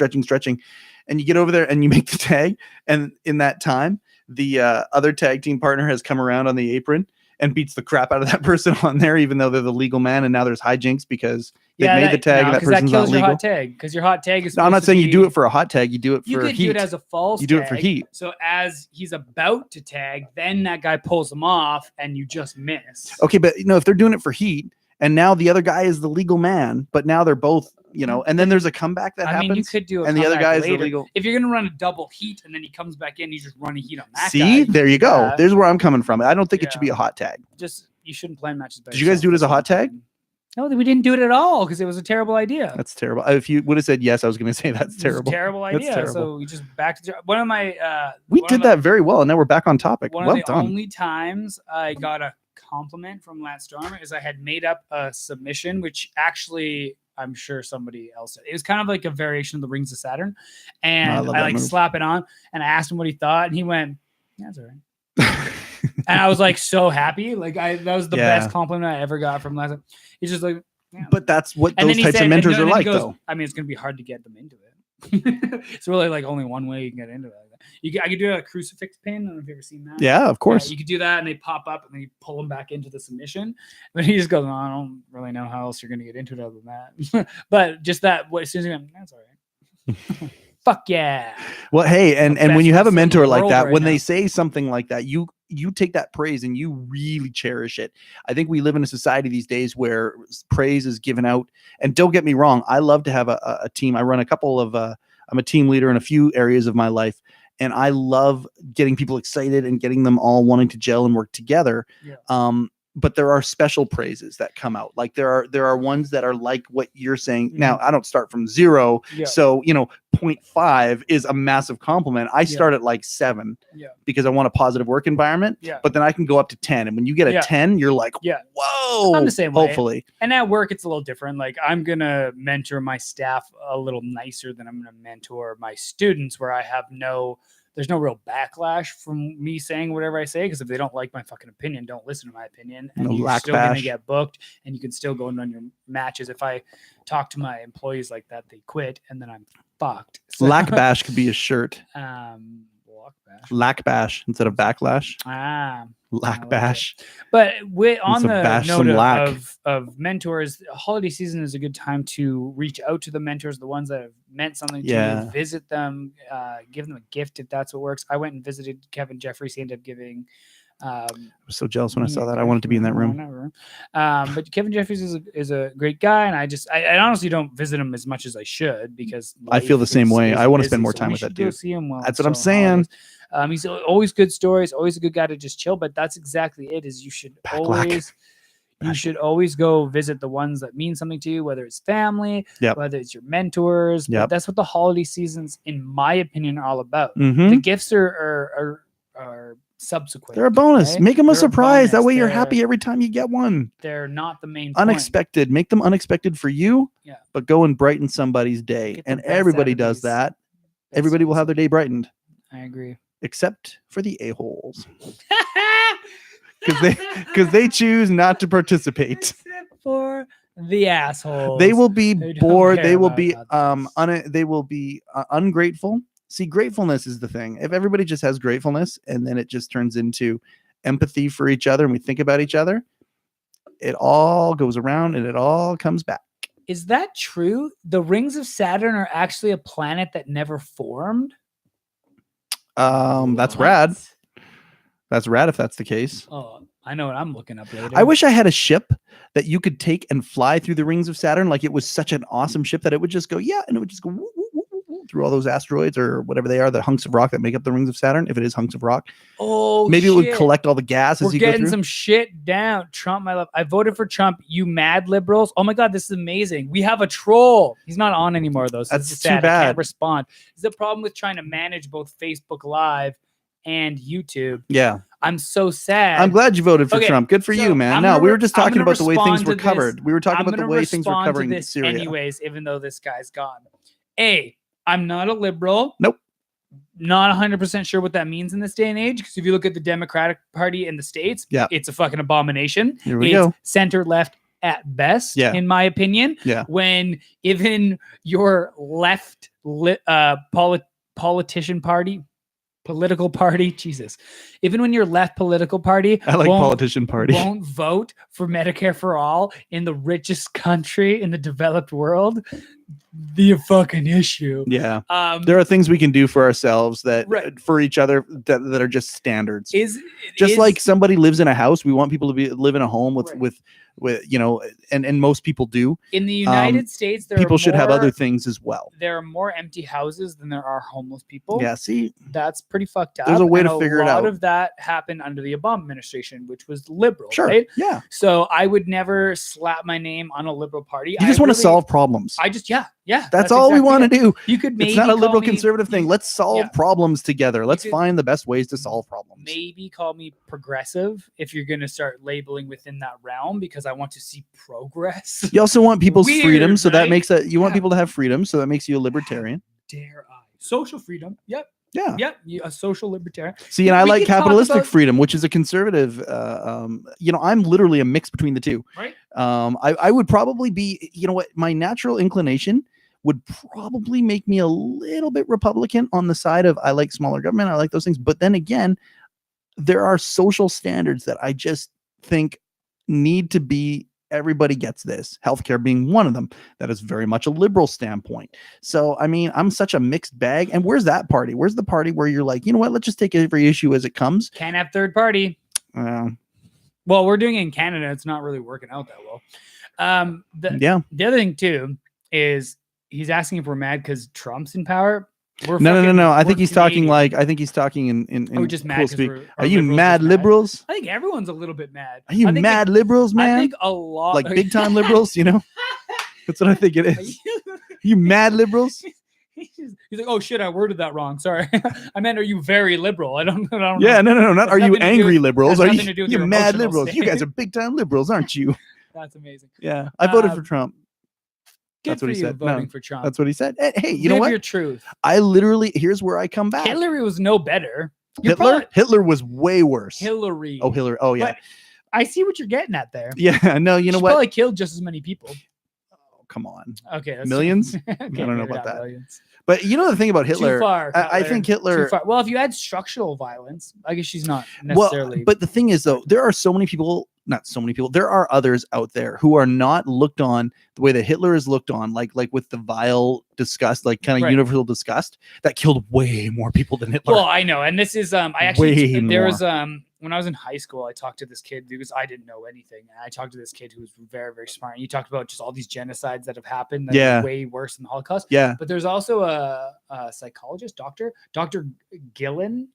and you get over there and you make the tag, and in that time, the other tag team partner has come around on the apron and beats the crap out of that person on there, even though they're the legal man, and now there's hijinks because they made the tag and that person's not legal. Your hot tag, because your hot tag is. No, I'm not saying you do it for a hot tag. You do it for heat. You could do it as a false. You do it for heat. So as he's about to tag, then that guy pulls him off, and you just miss. Okay, but if they're doing it for heat, and now the other guy is the legal man, but now they're both, and then there's a comeback that happens. I mean, you could do it, and the other guy is the legal. If you're gonna run a double heat and then he comes back in, you just run a heat on that guy. See, there you go. There's where I'm coming from. I don't think it should be a hot tag. You shouldn't plan matches. Did you guys do it as a hot tag? No, we didn't do it at all because it was a terrible idea. That's terrible. If you would have said yes, I was going to say that's terrible. Terrible idea. That's terrible. So we just back to one of my. We did that very well, and now we're back on topic. One well of the done. only times I got a compliment from Lance Storm is I had made up a submission, which actually I'm sure somebody else did. It was kind of like a variation of the Rings of Saturn, and I like slap it on, and I asked him what he thought, and he went, "Yeah, that's all right." And I was like so happy. Like that was the best compliment I ever got from Lance. He's just like, yeah. But that's what those types of mentors are like, though. I mean, it's going to be hard to get them into it. It's really like only one way you can get into it. I could do a crucifix pin. I don't know if you've ever seen that. Yeah, of course. You could do that, and they pop up, and then you pull them back into the submission. But he just goes, I don't really know how else you're going to get into it other than that. But just that, as soon as you go, that's all right. Fuck yeah. Well, hey, and when you have a mentor like that, when they say something like that, you take that praise and you really cherish it. I think we live in a society these days where praise is given out. And don't get me wrong, I love to have a team. I run a couple of I'm a team leader in a few areas of my life, and I love getting people excited and getting them all wanting to gel and work together. Yeah. But there are special praises that come out. Like there are ones that are like what you're saying. Now, I don't start from 0. Yeah. So, 0.5 is a massive compliment. I start at like 7 because I want a positive work environment. Yeah. But then I can go up to 10. And when you get a 10, you're like, whoa. I'm the same way. Hopefully. And at work, it's a little different. Like I'm going to mentor my staff a little nicer than I'm going to mentor my students, where I have there's no real backlash from me saying whatever I say, because if they don't like my fucking opinion, don't listen to my opinion, and you're still going to get booked, and you can still go and run your matches. If I talk to my employees like that, they quit, and then I'm fucked. So, Lack bash could be a shirt. Lack bash instead of backlash. Lack bash. But on the note of mentors, holiday season is a good time to reach out to the mentors, the ones that have meant something to you, visit them, give them a gift if that's what works. I went and visited Kevin Jeffries. He ended up giving. I was so jealous when I saw that. I wanted to be in that room. But Kevin Jeffries is a great guy, and I honestly don't visit him as much as I should, because I feel the same way. I want to spend more time with that dude. See him that's what I'm saying. He's always good stories, always a good guy to just chill. But that's exactly it. Is you should always go visit the ones that mean something to you, whether it's family, whether it's your mentors. But that's what the holiday seasons, in my opinion, are all about. The gifts are subsequent. They're a bonus. Right? Make them a surprise. That way you're happy every time you get one. They're not the main unexpected. Point. Make them unexpected for you, but go and brighten somebody's day. And everybody does that. Everybody will have their day brightened. I agree. Except for the a-holes. Because they choose not to participate. Except for the assholes. They will be bored. They will be ungrateful. See, gratefulness is the thing. If everybody just has gratefulness, and then it just turns into empathy for each other, and we think about each other, it all goes around and it all comes back. Is that true? The rings of Saturn are actually a planet that never formed? That's rad. That's rad if that's the case. Oh, I know what I'm looking up later. I wish I had a ship that you could take and fly through the rings of Saturn. Like it was such an awesome ship that it would just go, and it would just go woo, woo, woo, woo, woo, through all those asteroids or whatever they are, the hunks of rock that make up the rings of Saturn. If it is hunks of rock, maybe it would collect all the gas as you go through. We're getting some shit down. Trump, my love. I voted for Trump. You mad liberals? Oh my God, this is amazing. We have a troll. He's not on anymore though. So that's too bad. I can't respond. Is the problem with trying to manage both Facebook Live and YouTube. Yeah. I'm so sad. I'm glad you voted for Okay, Trump. Good for so you, man. I'm No, gonna we re- were just I'm talking gonna about the way things respond were to this. covered. We were talking I'm about the gonna way things were respond covering to this Syria. anyways, even though this guy's gone. I'm not a liberal. Nope. Not 100% sure what that means in this day and age, because if you look at the Democratic Party in the States, Yeah. it's a fucking abomination. Here we It's go. center left at best, Yeah. in my opinion. Yeah. When even your political party, Jesus, even when your left political party I like politician party. won't vote for Medicare for all in the richest country in the developed world, the fucking issue. Yeah. There are things we can do for ourselves that Right. for each other that are just standards. Is Like somebody lives in a house, we want people to live in a home with Right. with you know, and most people do. in the United States, People should have other things as well. There are more empty houses than there are homeless people. Yeah, see, That's pretty fucked up. There's a way and to figure it A lot out. of that happened under the Obama administration, which was liberal, sure. right? Yeah. So I would never slap my name on a liberal party. You just want to solve problems. Yeah. That's all we exactly want it. to do. You could maybe It's not a call liberal me- conservative thing. Let's solve Yeah. problems together. Let's could- find the best ways to solve problems. Maybe call me progressive if you're going to start labeling within that realm, because I want to see progress. You also want people's Weird, freedom, so that right? makes that you want Yeah. people to have freedom, so that makes you a libertarian. Dare I? Social freedom. Yep. Yeah. Yep. A social libertarian. See, and I We like can talk capitalistic about- freedom, which is a conservative. I'm literally a mix between the two. Right. I would probably be, you know what, my natural inclination would probably make me a little bit Republican on the side of I like smaller government. I like those things. But then again, there are social standards that I just think need to be, everybody gets this, healthcare being one of them. That is very much a liberal standpoint. So, I mean, I'm such a mixed bag. And where's that party? Where's the party where you're like, you know what, let's just take every issue as it comes? Can't have third party. Well, we're doing it in Canada. It's not really working out that well. Yeah. The other thing too is he's asking if we're mad because Trump's in power. No. I we're think he's talking Canadian. I think he's talking in Are we just mad cool 'cause speak. we're- Are you liberals mad just mad? liberals? I think everyone's a little bit mad. Are you I think mad liberals, I man? think a lot, Like big time liberals, you know? That's what I think it is. You mad liberals? He's like, oh shit, I worded that wrong. Sorry. I meant, are you very liberal? I don't Yeah, know. no. Not Has are you nothing to do angry with- liberals? has Are nothing you to do with you your mad emotional liberals? You state. guys are big time liberals, aren't you? That's amazing. Yeah, I voted for Um, Trump. Good That's what for he you said. voting No, for Trump. That's what he said. Hey, you know Live what? your truth. I literally, here's where I come back. Hillary was no better. You're Hitler? probably- Hitler was way worse. Hillary. Oh, Hillary. Oh, yeah. But I see what you're getting at there. Yeah, no, you know She what? probably killed just as many people. Oh, come on. Okay. that's- Millions? Okay, I don't know maybe about not that. millions. But you know the thing about Hitler, Too far. I think Hitler. Too far. Well, if you add structural violence, I guess she's not Well, necessarily. but the thing is, though, there are so many people, not so many people, there are others out there who are not looked on the way that Hitler is looked on, like with the vile disgust, like kind of Right. universal disgust that killed way more people than Hitler. Well, I know, and this is I actually Way there more. was when I was in high school, I talked to this kid because I didn't know anything, and I talked to this kid who was very, very smart. And you talked about just all these genocides that have happened that Yeah. are way worse than the Holocaust. yeah. But there's also a psychologist, Dr. Gilligan,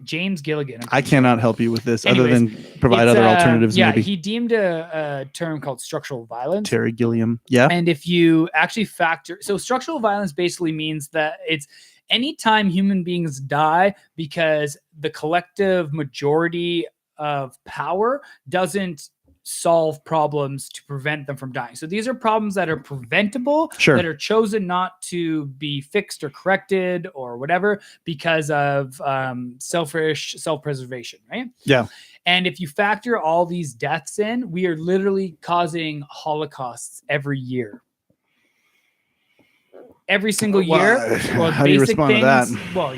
James Gilligan. I'm I pretty sure. cannot help you with this other Anyways, than provide It's, other alternatives, Yeah, maybe. he deemed a term called structural violence. Terry Gilliam. Yeah. And if you actually factor, so structural violence basically means that it's anytime human beings die because the collective majority of power doesn't solve problems to prevent them from dying. So these are problems that are preventable, Sure. that are chosen not to be fixed or corrected or whatever because of selfish self-preservation, right? Yeah. And if you factor all these deaths in, we are literally causing holocausts every year. Every single year. Well, how do you respond to that? Well,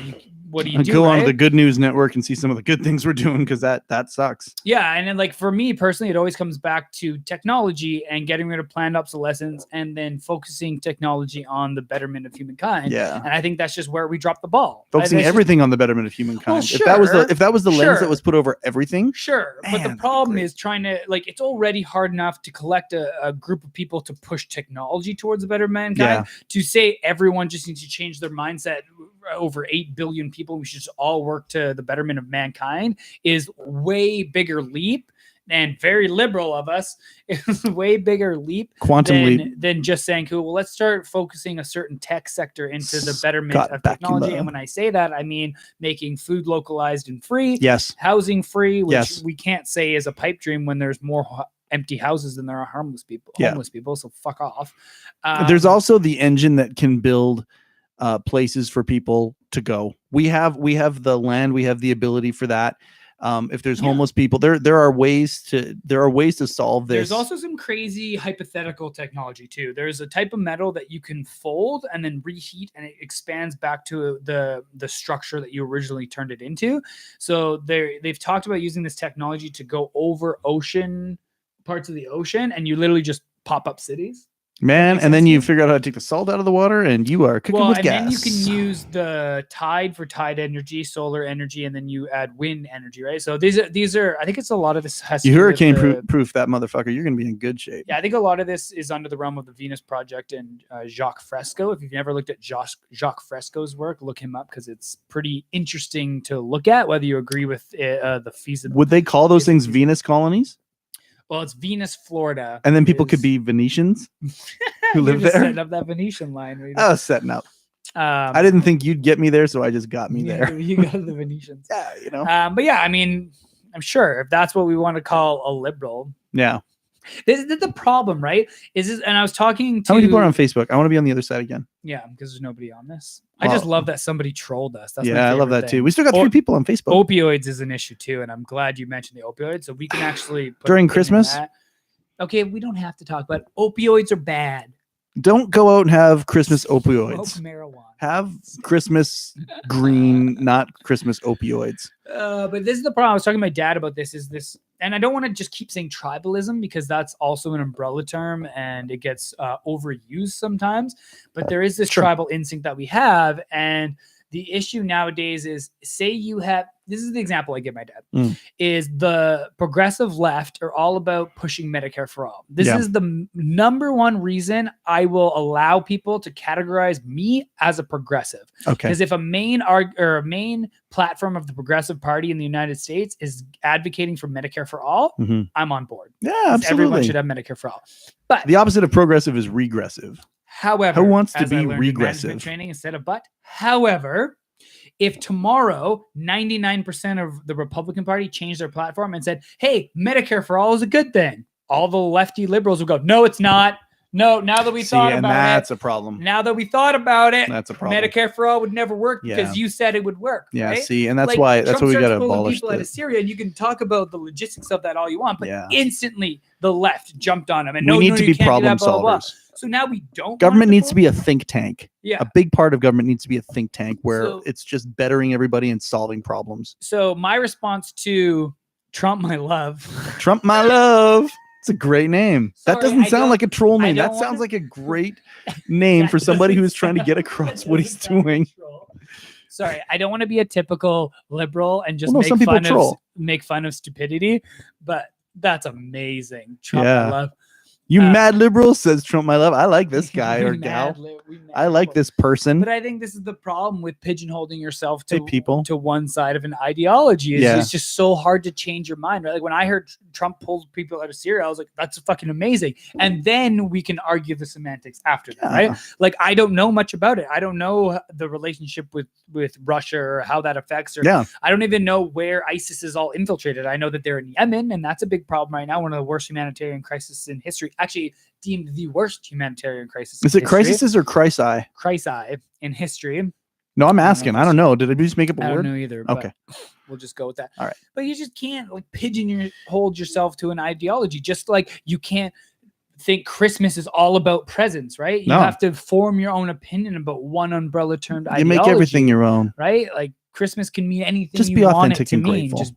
what do you do? Go on to right? the Good News Network and see some of the good things we're doing because that sucks. Yeah, and then like for me personally, it always comes back to technology and getting rid of planned obsolescence and then focusing technology on the betterment of humankind. Yeah. And I think that's just where we dropped the ball. Focusing That's just- everything on the betterment of humankind. Well, if that was the lens sure. that was put over everything, Sure, but Man, the that'd be problem great. is trying to like it's already hard enough to collect a group of people to push technology towards a better mankind. To say everyone just needs to change their mindset, over 8 billion people, we should just all work to the betterment of mankind, is way bigger leap and very liberal of us is a way bigger leap Quantum leap. than just saying, cool, well, let's start focusing a certain tech sector into the betterment Scott of technology. Bakula. And when I say that, I mean making food localized and free, Yes. housing free, which Yes. we can't say is a pipe dream when there's more empty houses than there are homeless people. So fuck off. There's also the engine that can build places for people to go. We have the land, we have the ability for that. If there's homeless people, there are ways to solve this. There's also some crazy hypothetical technology too. There's a type of metal that you can fold and then reheat, and it expands back to the structure that you originally turned it into. So they've talked about using this technology to go over parts of the ocean, and you literally just pop up cities. Man, and then you figure out how to take the salt out of the water, and you are cooking with gas. And then you can use the tide for tide energy, solar energy, and then you add wind energy, right? So these are I think it's a lot of this has to you do hurricane with proof that motherfucker. You're gonna be in good shape. Yeah, I think a lot of this is under the realm of the Venus Project and Jacques Fresco. If you've never looked at Jacques Fresco's work, look him up because it's pretty interesting to look at, whether you agree with the feasibility. Would they call those things Venus colonies? Well, it's Venus, Florida. And then people could be Venetians who live there. Setting up that Venetian line. Right? I was setting up. I didn't think you'd get me there, so I just got me there. You got the Venetians. Yeah, you know. But yeah, I mean, I'm sure if that's what we want to call a liberal. Yeah. This is the problem, right? And I was talking to... How many people are on Facebook? I want to be on the other side again. Yeah, because there's nobody on this. I just love that somebody trolled us. That's I love that too. We still got 3 people on Facebook. Opioids is an issue too, and I'm glad you mentioned the opioids, so we can actually... put During Christmas? Okay, we don't have to talk about it. Opioids are bad. Don't go out and have Christmas opioids. Smoke marijuana. Have Christmas green, not Christmas opioids. But this is the problem. I was talking to my dad about this. And I don't want to just keep saying tribalism because that's also an umbrella term and it gets overused sometimes. But there is this tribal instinct that we have, and the issue nowadays is, say you have, this is the example I give my dad, is the progressive left are all about pushing Medicare for all. This is the number one reason I will allow people to categorize me as a progressive. Okay. Because if a main platform of the Progressive Party in the United States is advocating for Medicare for all, I'm on board. Yeah, absolutely. Everyone should have Medicare for all. But the opposite of progressive is regressive. However, who wants to be regressive? Training instead of but. However, if tomorrow 99% of the Republican Party changed their platform and said, "Hey, Medicare for all is a good thing," all the lefty liberals will go, "No, it's not. No, now that we thought about that's a problem. Now that we thought about it, that's a problem. Medicare for all would never work because you said it would work." Yeah, right? see, and that's why we got to abolish people out of Syria, and you can talk about the logistics of that all you want, but instantly the left jumped on them, and we need to be problem solvers. So now we don't. Government needs to be a think tank. Yeah. A big part of government needs to be a think tank where it's just bettering everybody and solving problems. So my response to Trump, my love. Trump, my love. It's a great name. Sorry, that doesn't sound like a troll name. That sounds like a great name for somebody who's trying to get across what he's doing. Sorry, I don't want to be a typical liberal and just make fun of stupidity, but that's amazing. Trump, my love. You mad liberal, says Trump, my love. I like this guy or gal. I like this person. But I think this is the problem with pigeonholing yourself to one side of an ideology. It's just so hard to change your mind, right? Like when I heard Trump pulled people out of Syria, I was like, that's fucking amazing. And then we can argue the semantics after that, right? Like I don't know much about it. I don't know the relationship with Russia or how that affects her. I don't even know where ISIS is all infiltrated. I know that they're in Yemen, and that's a big problem right now. One of the worst humanitarian crises in history. Actually deemed the worst humanitarian crisis. Is it crises or crisi? Crisi in history. No, I'm asking. I don't know. Did I just make up a word? I don't know either. Okay. We'll just go with that. All right. But you just can't like pigeonhole yourself to an ideology. Just like you can't think Christmas is all about presents, right? You have to form your own opinion about one umbrella termed ideology. You make everything your own. Right? Like Christmas can mean anything just you want it to and mean. Grateful.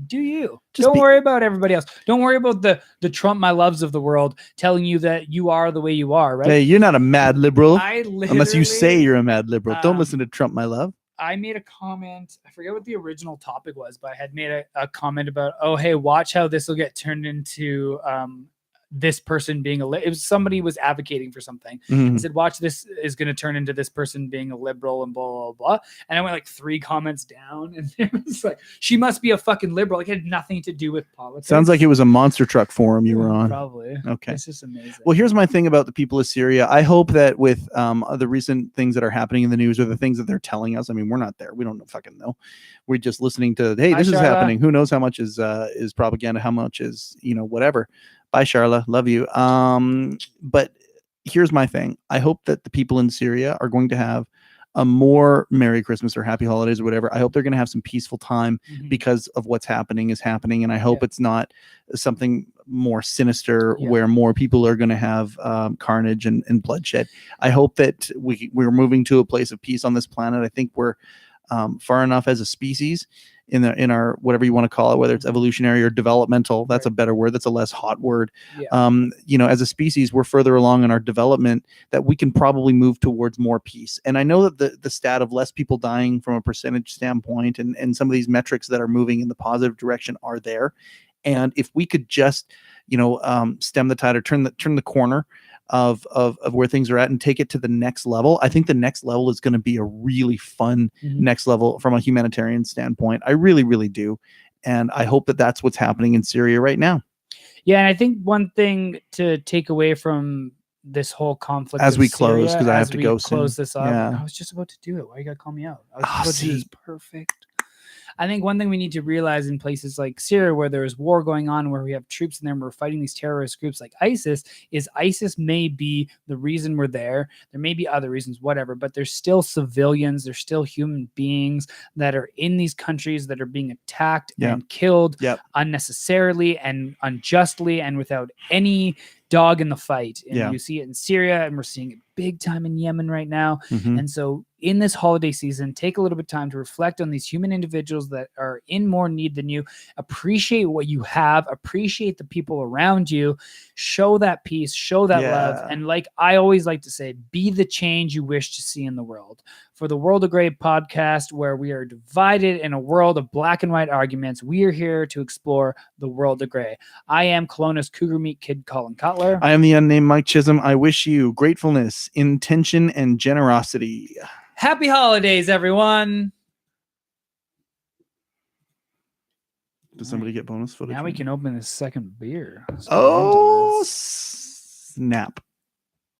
Do you. Don't worry about everybody else. Don't worry about the Trump my loves of the world telling you that you are the way you are, right? Hey, you're not a mad liberal unless you say you're a mad liberal. Don't listen to Trump my love. I made a comment. I forget what the original topic was, but I had made a comment about, oh, hey, watch how this will get turned into this person being it was somebody was advocating for something. Mhm. I said, watch, this is going to turn into this person being a liberal and blah, blah, blah. And I went like 3 comments down and it was like, she must be a fucking liberal. Like, it had nothing to do with politics. Sounds like it was a monster truck forum you were on. Probably. Okay. It's just amazing. Well, here's my thing about the people of Syria. I hope that with the recent things that are happening in the news or the things that they're telling us, I mean, we're not there. We don't fucking know. We're just listening to, hey, this is happening. Who knows how much is propaganda, how much is, whatever. Bye, Charla. Love you. But here's my thing. I hope that the people in Syria are going to have a more Merry Christmas or Happy Holidays or whatever. I hope they're going to have some peaceful time because of what's happening. And I hope it's not something more sinister where more people are going to have carnage and bloodshed. I hope that we're moving to a place of peace on this planet. I think we're far enough as a species in our whatever you want to call it, whether it's evolutionary or developmental. That's a better word. That's a less hot word. As a species, we're further along in our development that we can probably move towards more peace. And I know that the stat of less people dying from a percentage standpoint and some of these metrics that are moving in the positive direction are there. And if we could just, stem the tide or turn the corner of where things are at and take it to the next level, I think the next level is going to be a really fun next level from a humanitarian standpoint. I really, really do. And I hope that that's what's happening in Syria right now. Yeah. And I think one thing to take away from this whole conflict as we close, because I have to go close this up. Yeah. I was just about to do it. Why you gotta call me out? I was about to do this. Perfect. I think one thing we need to realize in places like Syria, where there is war going on, where we have troops in there and we're fighting these terrorist groups like ISIS, is ISIS may be the reason we're there. There may be other reasons, whatever, but there's still civilians, there's still human beings that are in these countries that are being attacked and killed unnecessarily and unjustly and without any dog in the fight. And you see it in Syria, and we're seeing it big time in Yemen right now. And so in this holiday season, take a little bit of time to reflect on these human individuals that are in more need than you. Appreciate what you have, appreciate the people around you, show that peace, show that love. And like I always like to say, be the change you wish to see in the world. For the World of Grey podcast, where we are divided in a world of black and white arguments, we are here to explore the world of gray. I am Kelowna's Cougar Meat Kid, Colin Cutler. I am the unnamed Mike Chisholm. I wish you gratefulness, intention, and generosity. Happy holidays, everyone. Does somebody get bonus footage? Now we can open this second beer. Oh, snap.